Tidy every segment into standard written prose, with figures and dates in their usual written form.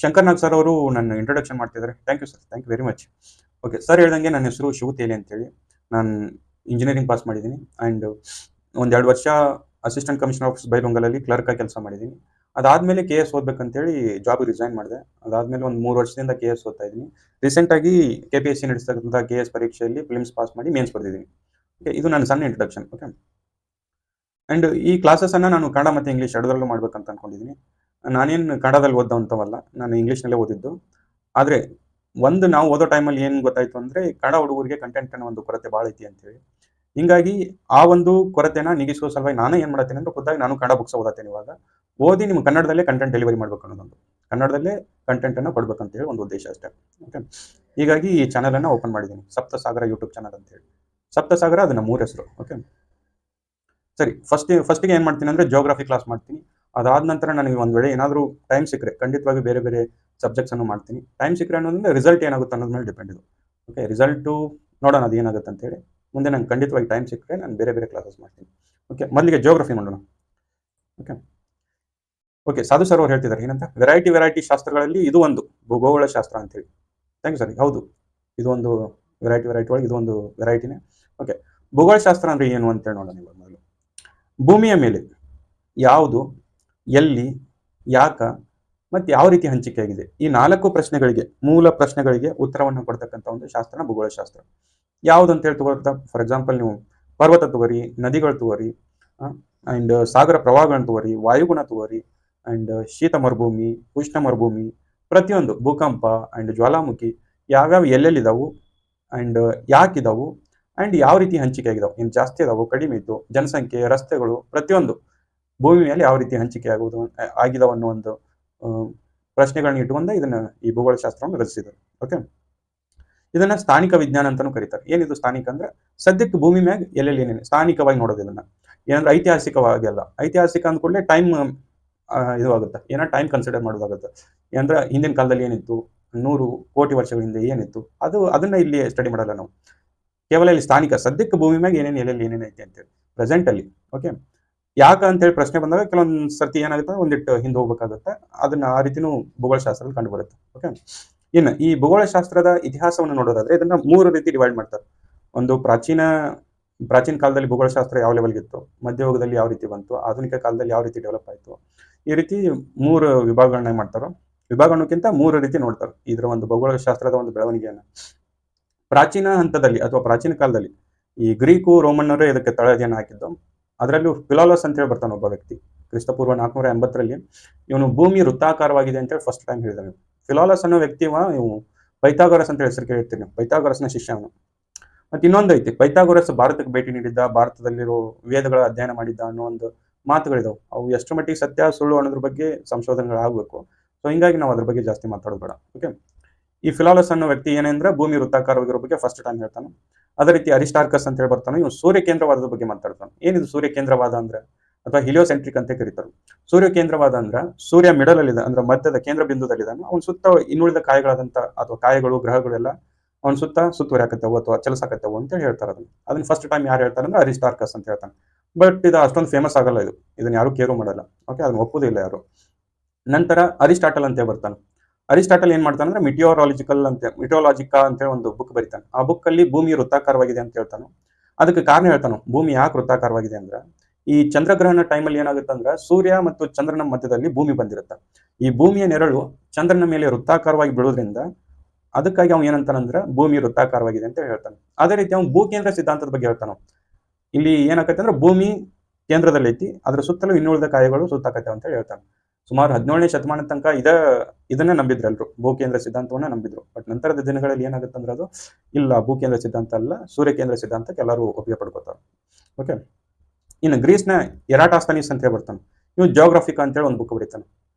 Shankar Nag sir ಅವರು ನನ್ನ introduction ಮಾಡ್ತಿದ್ದಾರೆ. Thank you sir. Thank you very much. Okay. Sir ಹೇಳ್ದಂಗೆ ನನ್ನ ಹೆಸರು ಶಿವತೇಲಿ ಅಂತೇಳಿ. ನಾನು ಇಂಜಿನಿಯರಿಂಗ್ ಪಾಸ್ ಮಾಡಿದ್ದೀನಿ. ಆ್ಯಂಡ್ ಒಂದು 2 ವರ್ಷ ಅಸಿಸ್ಟೆಂಟ್ ಕಮಿಷನರ್ ಆಫ್ ಬೈಲಹೊಂಗಲಲ್ಲಿ ಕ್ಲರ್ಕ್ ಆಗಿ ಕೆಲಸ ಮಾಡಿದ್ದೀನಿ. ಅದಾದ್ಮೇಲೆ ಕೆ.ಎಸ್ ಓದಬೇಕಂತೇಳಿ ಜಾಬಿಗೆ ರಿಸೈನ್ ಮಾಡಿದೆ. ಅದಾದ್ಮೇಲೆ ಒಂದು 3 ವರ್ಷದಿಂದ ಕೆ.ಎಸ್ ಓದ್ತಾ ಇದ್ದೀನಿ. ರೀಸೆಂಟಾಗಿ ಕೆ.ಪಿ.ಎಸ್.ಸಿ ನಡೆಸ್ತಕ್ಕಂಥ ಕೆ.ಎಸ್ ಪರೀಕ್ಷೆಯಲ್ಲಿ ಪ್ರಿಲಿಮ್ಸ್ ಪಾಸ್ ಮಾಡಿ ಮೇನ್ಸ್ ಬರೆದಿದ್ದೀನಿ. ಓಕೆ. ಇದು ನನ್ನ ಸಣ್ಣ ಇಂಟ್ರೊಡಕ್ಷನ್. ಓಕೆ. ಆ್ಯಂಡ್ ಈ ಕ್ಲಾಸಸನ್ನು ನಾನು ಕನ್ನಡ ಮತ್ತು ಇಂಗ್ಲೀಷ್ ಎರಡರಲ್ಲೂ ಮಾಡ್ಬೇಕಂತ ಅನ್ಕೊಂಡಿದ್ದೀನಿ. ನಾನೇನು ಕನ್ನಡದಲ್ಲಿ ಓದ್ದವಂಥವಲ್ಲ, ನಾನು ಇಂಗ್ಲೀಷ್ನಲ್ಲೇ ಓದಿದ್ದು. ಆದರೆ ನಾವು ಓದೋ ಟೈಮಲ್ಲಿ ಏನು ಗೊತ್ತಾಯಿತು ಅಂದರೆ, ಕನ್ನಡ ಹುಡುಗರಿಗೆ ಕಂಟೆಂಟ್ ಅನ್ನೋ ಒಂದು ಕೊರತೆ ಭಾಳ ಐತಿ ಅಂತೇಳಿ. ಹಿಂಗಾಗಿ ಆ ಒಂದು ಕೊರತೆನ ನೀಗಿಸುವ ಸಲುವಾಗಿ ನಾನು ಏನು ಮಾಡತ್ತೀನಿ ಅಂದ್ರೆ, ಖುದ್ದಾಗಿ ನಾನು ಕನ್ನಡ ಬುಕ್ಸ್ ಓದತ್ತೀನಿ ಇವಾಗ. ಓದಿ ನಿಮ್ಗೆ ಕನ್ನಡದಲ್ಲೇ ಕಂಟೆಂಟ್ ಡೆಲಿವರಿ ಮಾಡ್ಬೇಕು ಅನ್ನೋದೊಂದು, ಕನ್ನಡದಲ್ಲೇ ಕಂಟೆಂಟನ್ನು ಕೊಡ್ಬೇಕಂತೇಳಿ ಒಂದು ಉದ್ದೇಶ ಅಷ್ಟೇ. ಓಕೆ. ಹೀಗಾಗಿ ಈ ಚಾನಲನ್ನು ಓಪನ್ ಮಾಡಿದ್ದೀನಿ, ಸಪ್ತಸಾಗರ ಯೂಟ್ಯೂಬ್ ಚಾನಲ್ ಅಂತೇಳಿ. ಸಪ್ತಸಾಗರ ಅದು ನಮ್ಮ ಊರ ಹೆಸರು. ಓಕೆ. ಸರಿ, ಫಸ್ಟಿಗೆ ಏನು ಮಾಡ್ತೀನಿ ಅಂದರೆ ಜಿಯೋಗ್ರಫಿ ಕ್ಲಾಸ್ ಮಾಡ್ತೀನಿ. ಅದಾದ ನಂತರ ನನಗೆ ಒಂದು ವೇಳೆ ಏನಾದರೂ ಟೈಮ್ ಸಿಕ್ಕರೆ ಖಂಡಿತವಾಗಿ ಬೇರೆ ಬೇರೆ ಸಬ್ಜೆಕ್ಟ್ಸನ್ನು ಮಾಡ್ತೀನಿ. ಟೈಮ್ ಸಿಕ್ಕರೆ ಅನ್ನೋದಂದ್ರೆ ರಿಸಲ್ಟ್ ಏನಾಗುತ್ತೆ ಅನ್ನೋದ್ರ ಮೇಲೆ ಡಿಪೆಂಡ್ ಇದು. ಓಕೆ. ರಿಸಲ್ಟು ನೋಡೋಣ ಅದು ಏನಾಗುತ್ತೆ ಅಂತೇಳಿ. ಮುಂದೆ ನಂಗೆ ಖಂಡಿತವಾಗಿ ಟೈಮ್ ಸಿಕ್ಕರೆ ನಾನು ಬೇರೆ ಬೇರೆ ಕ್ಲಾಸಸ್ ಮಾಡ್ತೀನಿ. ಓಕೆ. ಮೊದಲಿಗೆ ಜಿಯೋಗ್ರಫಿ ಮಾಡೋಣ. ಓಕೆ. ಓಕೆ. ಸಾಧು ಸರ್ ಅವ್ರು ಹೇಳ್ತಿದ್ದಾರೆ ಏನಂತ, ವೆರೈಟಿ ಶಾಸ್ತ್ರಗಳಲ್ಲಿ ಇದು ಒಂದು ಭೂಗೋಳ ಶಾಸ್ತ್ರ ಅಂತೇಳಿ. Thank you sir. ಹೌದು, ಇದು ಒಂದು ವೆರೈಟಿ ಒಳಗೆ ಇದು ಒಂದು ವೆರೈಟಿನೇ. ಓಕೆ. ಭೂಗೋಳ ಶಾಸ್ತ್ರ ಅಂದರೆ ಏನು ಅಂತೇಳಿ ನೋಡೋಣ ಇವಾಗ ಮೊದಲು. ಭೂಮಿಯ ಮೇಲೆ ಯಾವುದು, ಎಲ್ಲಿ, ಯಾಕ ಮತ್ತು ಯಾವ ರೀತಿ ಹಂಚಿಕೆಯಾಗಿದೆ, ಈ 4 ಪ್ರಶ್ನೆಗಳಿಗೆ, ಮೂಲ ಪ್ರಶ್ನೆಗಳಿಗೆ ಉತ್ತರವನ್ನು ಕೊಡ್ತಕ್ಕಂಥ ಒಂದು ಶಾಸ್ತ್ರನ ಭೂಗೋಳಶಾಸ್ತ್ರ. ಯಾವುದು ಅಂತೇಳಿ ತಗೋತಾ, ಫಾರ್ ಎಕ್ಸಾಂಪಲ್ ನೀವು ಪರ್ವತ ತಗೋರಿ, ನದಿಗಳು ತಗೋರಿ, ಆ್ಯಂಡ್ ಸಾಗರ ಪ್ರವಾಹಗಳನ್ನ ತಗೋರಿ, ವಾಯುಗುಣ ತಗೋರಿ, ಆ್ಯಂಡ್ ಶೀತ ಮರುಭೂಮಿ, ಉಷ್ಣ ಮರುಭೂಮಿ, ಪ್ರತಿಯೊಂದು ಭೂಕಂಪ ಆ್ಯಂಡ್ ಜ್ವಾಲಾಮುಖಿ ಯಾವ್ಯಾವ ಎಲ್ಲೆಲ್ಲಿದ್ದಾವು, ಆ್ಯಂಡ್ ಯಾಕಿದಾವು, ಆ್ಯಂಡ್ ಯಾವ ರೀತಿ ಹಂಚಿಕೆ ಆಗಿದಾವೆ, ಏನು ಜಾಸ್ತಿ ಅದಾವು, ಕಡಿಮೆ ಇತ್ತು, ಜನಸಂಖ್ಯೆ, ರಸ್ತೆಗಳು, ಪ್ರತಿಯೊಂದು ಭೂಮಿ ಮೇಲೆ ಯಾವ ರೀತಿ ಹಂಚಿಕೆ ಆಗಿದಾವೆ ಅನ್ನೋ ಒಂದು ಪ್ರಶ್ನೆಗಳನ್ನ ಇಟ್ಟುಕೊಂಡ ಇದನ್ನ ಈ ಭೂಗೋಳಶಾಸ್ತ್ರವನ್ನು ರಚಿಸಿದರು. ಓಕೆ. ಇದನ್ನ ಸ್ಥಾನಿಕ ವಿಜ್ಞಾನ ಅಂತಾನೂ ಕರೀತಾರೆ. ಏನಿದು ಸ್ಥಾನಿಕ ಅಂದ್ರೆ ಸದ್ಯಕ್ಕೆ ಭೂಮಿ ಮ್ಯಾಗ ಎಲ್ಲೆಲ್ಲಿ ಏನೇನು ಸ್ಥಾನಿಕವಾಗಿ ನೋಡೋದು. ಇದನ್ನ ಏನಂದ್ರೆ ಐತಿಹಾಸಿಕವಾಗಿ ಅಲ್ಲ. ಐತಿಹಾಸಿಕ ಅಂದ್ಕೂಡಲೇ ಟೈಮ್ ಇದು ಆಗುತ್ತೆ, ಏನೋ ಟೈಮ್ ಕನ್ಸಿಡರ್ ಮಾಡೋದಾಗುತ್ತೆ. ಏನಂದ್ರೆ ಹಿಂದಿನ ಕಾಲದಲ್ಲಿ ಏನಿತ್ತು, 100 ಕೋಟಿ ವರ್ಷಗಳ ಹಿಂದೆ ಏನಿತ್ತು, ಅದನ್ನ ಇಲ್ಲಿ ಸ್ಟಡಿ ಮಾಡಲ್ಲ ನಾವು. ಕೇವಲ ಇಲ್ಲಿ ಸ್ಥಾನಿಕ, ಸದ್ಯಕ್ಕೆ ಭೂಮಿ ಮ್ಯಾಗ ಎಲ್ಲೆಲ್ಲಿ ಏನೇನು ಐತಿ ಅಂತೇಳಿ ಪ್ರೆಸೆಂಟ್ ಅಲ್ಲಿ. ಓಕೆ. ಯಾಕ ಅಂತೇಳಿ ಪ್ರಶ್ನೆ ಬಂದಾಗ ಕೆಲವೊಂದು ಸರ್ತಿ ಏನಾಗುತ್ತೆ, ಒಂದಿಟ್ಟು ಹಿಂದೆ ಹೋಗ್ಬೇಕಾಗುತ್ತೆ. ಅದನ್ನ ಆ ರೀತಿನೂ ಭೂಗೋಳಶಾಸ್ತ್ರದಲ್ಲಿ ಕಂಡು ಬರುತ್ತೆ. ಓಕೆ. ಇನ್ನು ಈ ಭೂಗೋಳಶಾಸ್ತ್ರದ ಇತಿಹಾಸವನ್ನು ನೋಡೋದಾದ್ರೆ ಇದನ್ನ 3 ರೀತಿ ಡಿವೈಡ್ ಮಾಡ್ತಾರೆ. ಒಂದು ಪ್ರಾಚೀನ ಕಾಲದಲ್ಲಿ ಭೂಗೋಳಶಾಸ್ತ್ರ ಯಾವ ಲೆವೆಲ್ಗೆ ಇತ್ತು, ಮಧ್ಯಯುಗದಲ್ಲಿ ಯಾವ ರೀತಿ ಬಂತು, ಆಧುನಿಕ ಕಾಲದಲ್ಲಿ ಯಾವ ರೀತಿ ಡೆವಲಪ್ ಆಯಿತು, ಈ ರೀತಿ 3 ವಿಭಾಗಗಳನ್ನ ಮಾಡ್ತಾರೋ. ವಿಭಾಗಕ್ಕಿಂತ 3 ರೀತಿ ನೋಡ್ತಾರೆ ಇದರ ಒಂದು ಭೂಗೋಳಶಾಸ್ತ್ರದ ಒಂದು ಬೆಳವಣಿಗೆಯನ್ನು. ಪ್ರಾಚೀನ ಹಂತದಲ್ಲಿ ಅಥವಾ ಪ್ರಾಚೀನ ಕಾಲದಲ್ಲಿ ಈ ಗ್ರೀಕು ರೋಮನ್ನರೇ ಇದಕ್ಕೆ ತಳಹದಿಯನ್ನು ಹಾಕಿದ್ದು. ಅದರಲ್ಲೂ ಫಿಲಾಲಸ್ ಅಂತೇಳಿ ಬರ್ತಾನೆ ಒಬ್ಬ ವ್ಯಕ್ತಿ, ಕ್ರಿಸ್ತಪೂರ್ವ 480ರಲ್ಲಿ. ಇವನು ಭೂಮಿ ವೃತ್ತಾಕಾರವಾಗಿದೆ ಅಂತೇಳಿ ಫಸ್ಟ್ ಟೈಮ್ ಹೇಳಿದ. ಫಿಲಾಲಸ್ ಅನ್ನೋ ವ್ಯಕ್ತಿ ಇವು ಪೈಥಾಗೊರಸ್ ಅಂತ ಹೆಸರು ಕೇಳಿರ್ತೀನಿ ನೀವು, ಪೈಥಾಗೊರಸ್ನ ಶಿಷ್ಯ ಅವನು. ಮತ್ತೆ ಇನ್ನೊಂದು ಐತಿ, ಪೈಥಾಗೊರಸ್ ಭಾರತಕ್ಕೆ ಭೇಟಿ ನೀಡಿದ್ದ, ಭಾರತದಲ್ಲಿರೋ ವೇದಗಳ ಅಧ್ಯಯನ ಮಾಡಿದ್ದ ಅನ್ನೋ ಒಂದು ಮಾತುಗಳಿದಾವೆ. ಅವು ಎಷ್ಟು ಮಟ್ಟಿಗೆ ಸತ್ಯ ಸುಳ್ಳು ಅನ್ನೋದ್ರ ಬಗ್ಗೆ ಸಂಶೋಧನೆಗಳಾಗಬೇಕು. ಸೊ ಹಿಂಗಾಗಿ ನಾವು ಅದ್ರ ಬಗ್ಗೆ ಜಾಸ್ತಿ ಮಾತಾಡೋದು ಬೇಡ. ಓಕೆ. ಈ ಫಿಲಾಲಸ್ ಅನ್ನೋ ವ್ಯಕ್ತಿ ಏನಂದ್ರೆ ಭೂಮಿ ವೃತ್ತಾಕಾರವಾಗಿರೋ ಬಗ್ಗೆ ಫಸ್ಟ್ ಟೈಮ್ ಹೇಳ್ತಾನೆ. ಅದೇ ರೀತಿ ಅರಿಸ್ಟಾರ್ಕಸ್ ಅಂತ ಹೇಳಿ ಬರ್ತಾನೆ, ಇವ್ ಸೂರ್ಯ ಕೇಂದ್ರವಾದದ ಬಗ್ಗೆ ಮಾತಾಡ್ತಾನೆ. ಏನಿದು ಸೂರ್ಯ ಕೇಂದ್ರವಾದ ಅಂದ್ರೆ, ಅಥವಾ ಹಿಲಿಯೋಸೆಂಟ್ರಿಕ್ ಅಂತ ಕರೀತಾರೆ. ಸೂರ್ಯ ಕೇಂದ್ರವಾದ ಅಂದ್ರೆ ಸೂರ್ಯ ಮಿಡಲ್ ಅಲ್ಲಿ ಇದೆ, ಅಂದ್ರೆ ಮಧ್ಯದ ಕೇಂದ್ರ ಬಿಂದುದಲ್ಲಿದ್ದಾನೆ. ಅವನ ಸುತ್ತ ಇನ್ನುಳಿದ ಕಾಯಗಳಾದಂತ ಅಥವಾ ಕಾಯಗಳು, ಗ್ರಹಗಳೆಲ್ಲ ಅವನ ಸುತ್ತ ಸುತ್ತುವರಿಯಾಕತ್ತವು ಅಥವಾ ಚಲಿಸಾಕತ್ತವು ಅಂತ ಹೇಳ್ತಾರೆ. ಅದನ್ನ ಫಸ್ಟ್ ಟೈಮ್ ಯಾರು ಹೇಳ್ತಾರೆ ಅಂದ್ರೆ ಅರಿಸ್ಟಾರ್ಕಸ್ ಅಂತ ಹೇಳ್ತಾನೆ. ಬಟ್ ಇದು ಅಷ್ಟೊಂದು ಫೇಮಸ್ ಆಗಲ್ಲ, ಇದನ್ನ ಯಾರು ಕೇರು ಮಾಡಲ್ಲ. ಓಕೆ. ಅದನ್ನ ಒಪ್ಪುದಿಲ್ಲ ಯಾರು. ನಂತರ ಅರಿಸ್ಟಾಟಲ್ ಅಂತ ಬರ್ತಾನೆ. ಅರಿಸ್ಟಾಟಲ್ ಏನ್ ಮಾಡ್ತಾನೆ ಅಂದ್ರೆ ಮಿಟಿಯೋಲಾಜಿಕಾ ಅಂತ ಒಂದು ಬುಕ್ ಬರೀತಾನೆ. ಆ ಬುಕ್ ಅಲ್ಲಿ ಭೂಮಿ ವೃತ್ತಾಕಾರವಾಗಿದೆ ಅಂತ ಹೇಳ್ತಾನೆ. ಅದಕ್ಕೆ ಕಾರಣ ಹೇಳ್ತಾನೆ, ಭೂಮಿ ಯಾಕೆ ವೃತ್ತಾಕಾರವಾಗಿದೆ ಅಂದ್ರೆ, ಈ ಚಂದ್ರಗ್ರಹಣ ಟೈಮಲ್ಲಿ ಏನಾಗುತ್ತೆ ಅಂದ್ರೆ ಸೂರ್ಯ ಮತ್ತು ಚಂದ್ರನ ಮಧ್ಯದಲ್ಲಿ ಭೂಮಿ ಬಂದಿರುತ್ತೆ. ಈ ಭೂಮಿಯ ನೆರಳು ಚಂದ್ರನ ಮೇಲೆ ವೃತ್ತಾಕಾರವಾಗಿ ಬೀಳೋದ್ರಿಂದ ಅದಕ್ಕಾಗಿ ಅವ್ನು ಏನಂತಾನಂದ್ರೆ ಭೂಮಿ ವೃತ್ತಾಕಾರವಾಗಿದೆ ಅಂತ ಹೇಳ್ತಾನೆ. ಅದೇ ರೀತಿ ಅವ್ನು ಭೂಕೇಂದ್ರ ಸಿದ್ಧಾಂತದ ಬಗ್ಗೆ ಹೇಳ್ತಾನೆ. ಇಲ್ಲಿ ಏನಾಕತ್ತೆ ಅಂದ್ರೆ ಭೂಮಿ ಕೇಂದ್ರದಲ್ಲಿ ಐತಿ, ಅದರ ಸುತ್ತಲೂ ಇನ್ನುಳಿದ ಕಾಯಗಳು ಸುತ್ತಾಕತ್ತೆ ಅಂತ ಹೇಳ್ತಾನೆ. ಸುಮಾರು 17ನೇ ಶತಮಾನದ ತನಕ ಇದನ್ನೇ ನಂಬಿದ್ರು ಎಲ್ರು, ಭೂಕೇಂದ್ರ ಸಿದ್ಧಾಂತವನ್ನ ನಂಬಿದ್ರು. ಬಟ್ ನಂತರದ ದಿನಗಳಲ್ಲಿ ಏನಾಗುತ್ತೆ ಅಂದ್ರೆ ಅದು ಇಲ್ಲ, ಭೂಕೇಂದ್ರ ಸಿದ್ಧಾಂತ ಅಲ್ಲ, ಸೂರ್ಯ ಕೇಂದ್ರ ಸಿದ್ಧಾಂತಕ್ಕೆ ಎಲ್ಲರೂ ಒಪ್ಪಿಗೆ ಪಡ್ಕೋತಾರೆ. ಓಕೆ. ಇನ್ನು ಗ್ರೀಸ್ನ ಎರಾಟಾಸ್ತನೀಸ್ ಅಂತ ಹೇಳಿ ಬರ್ತಾನೆ. ಇವ್ನು ಜಿಯೋಗ್ರಫಿಕ್ ಅಂತೇಳಿ ಒಂದು ಬುಕ್ ಬರೀತಾನೆ.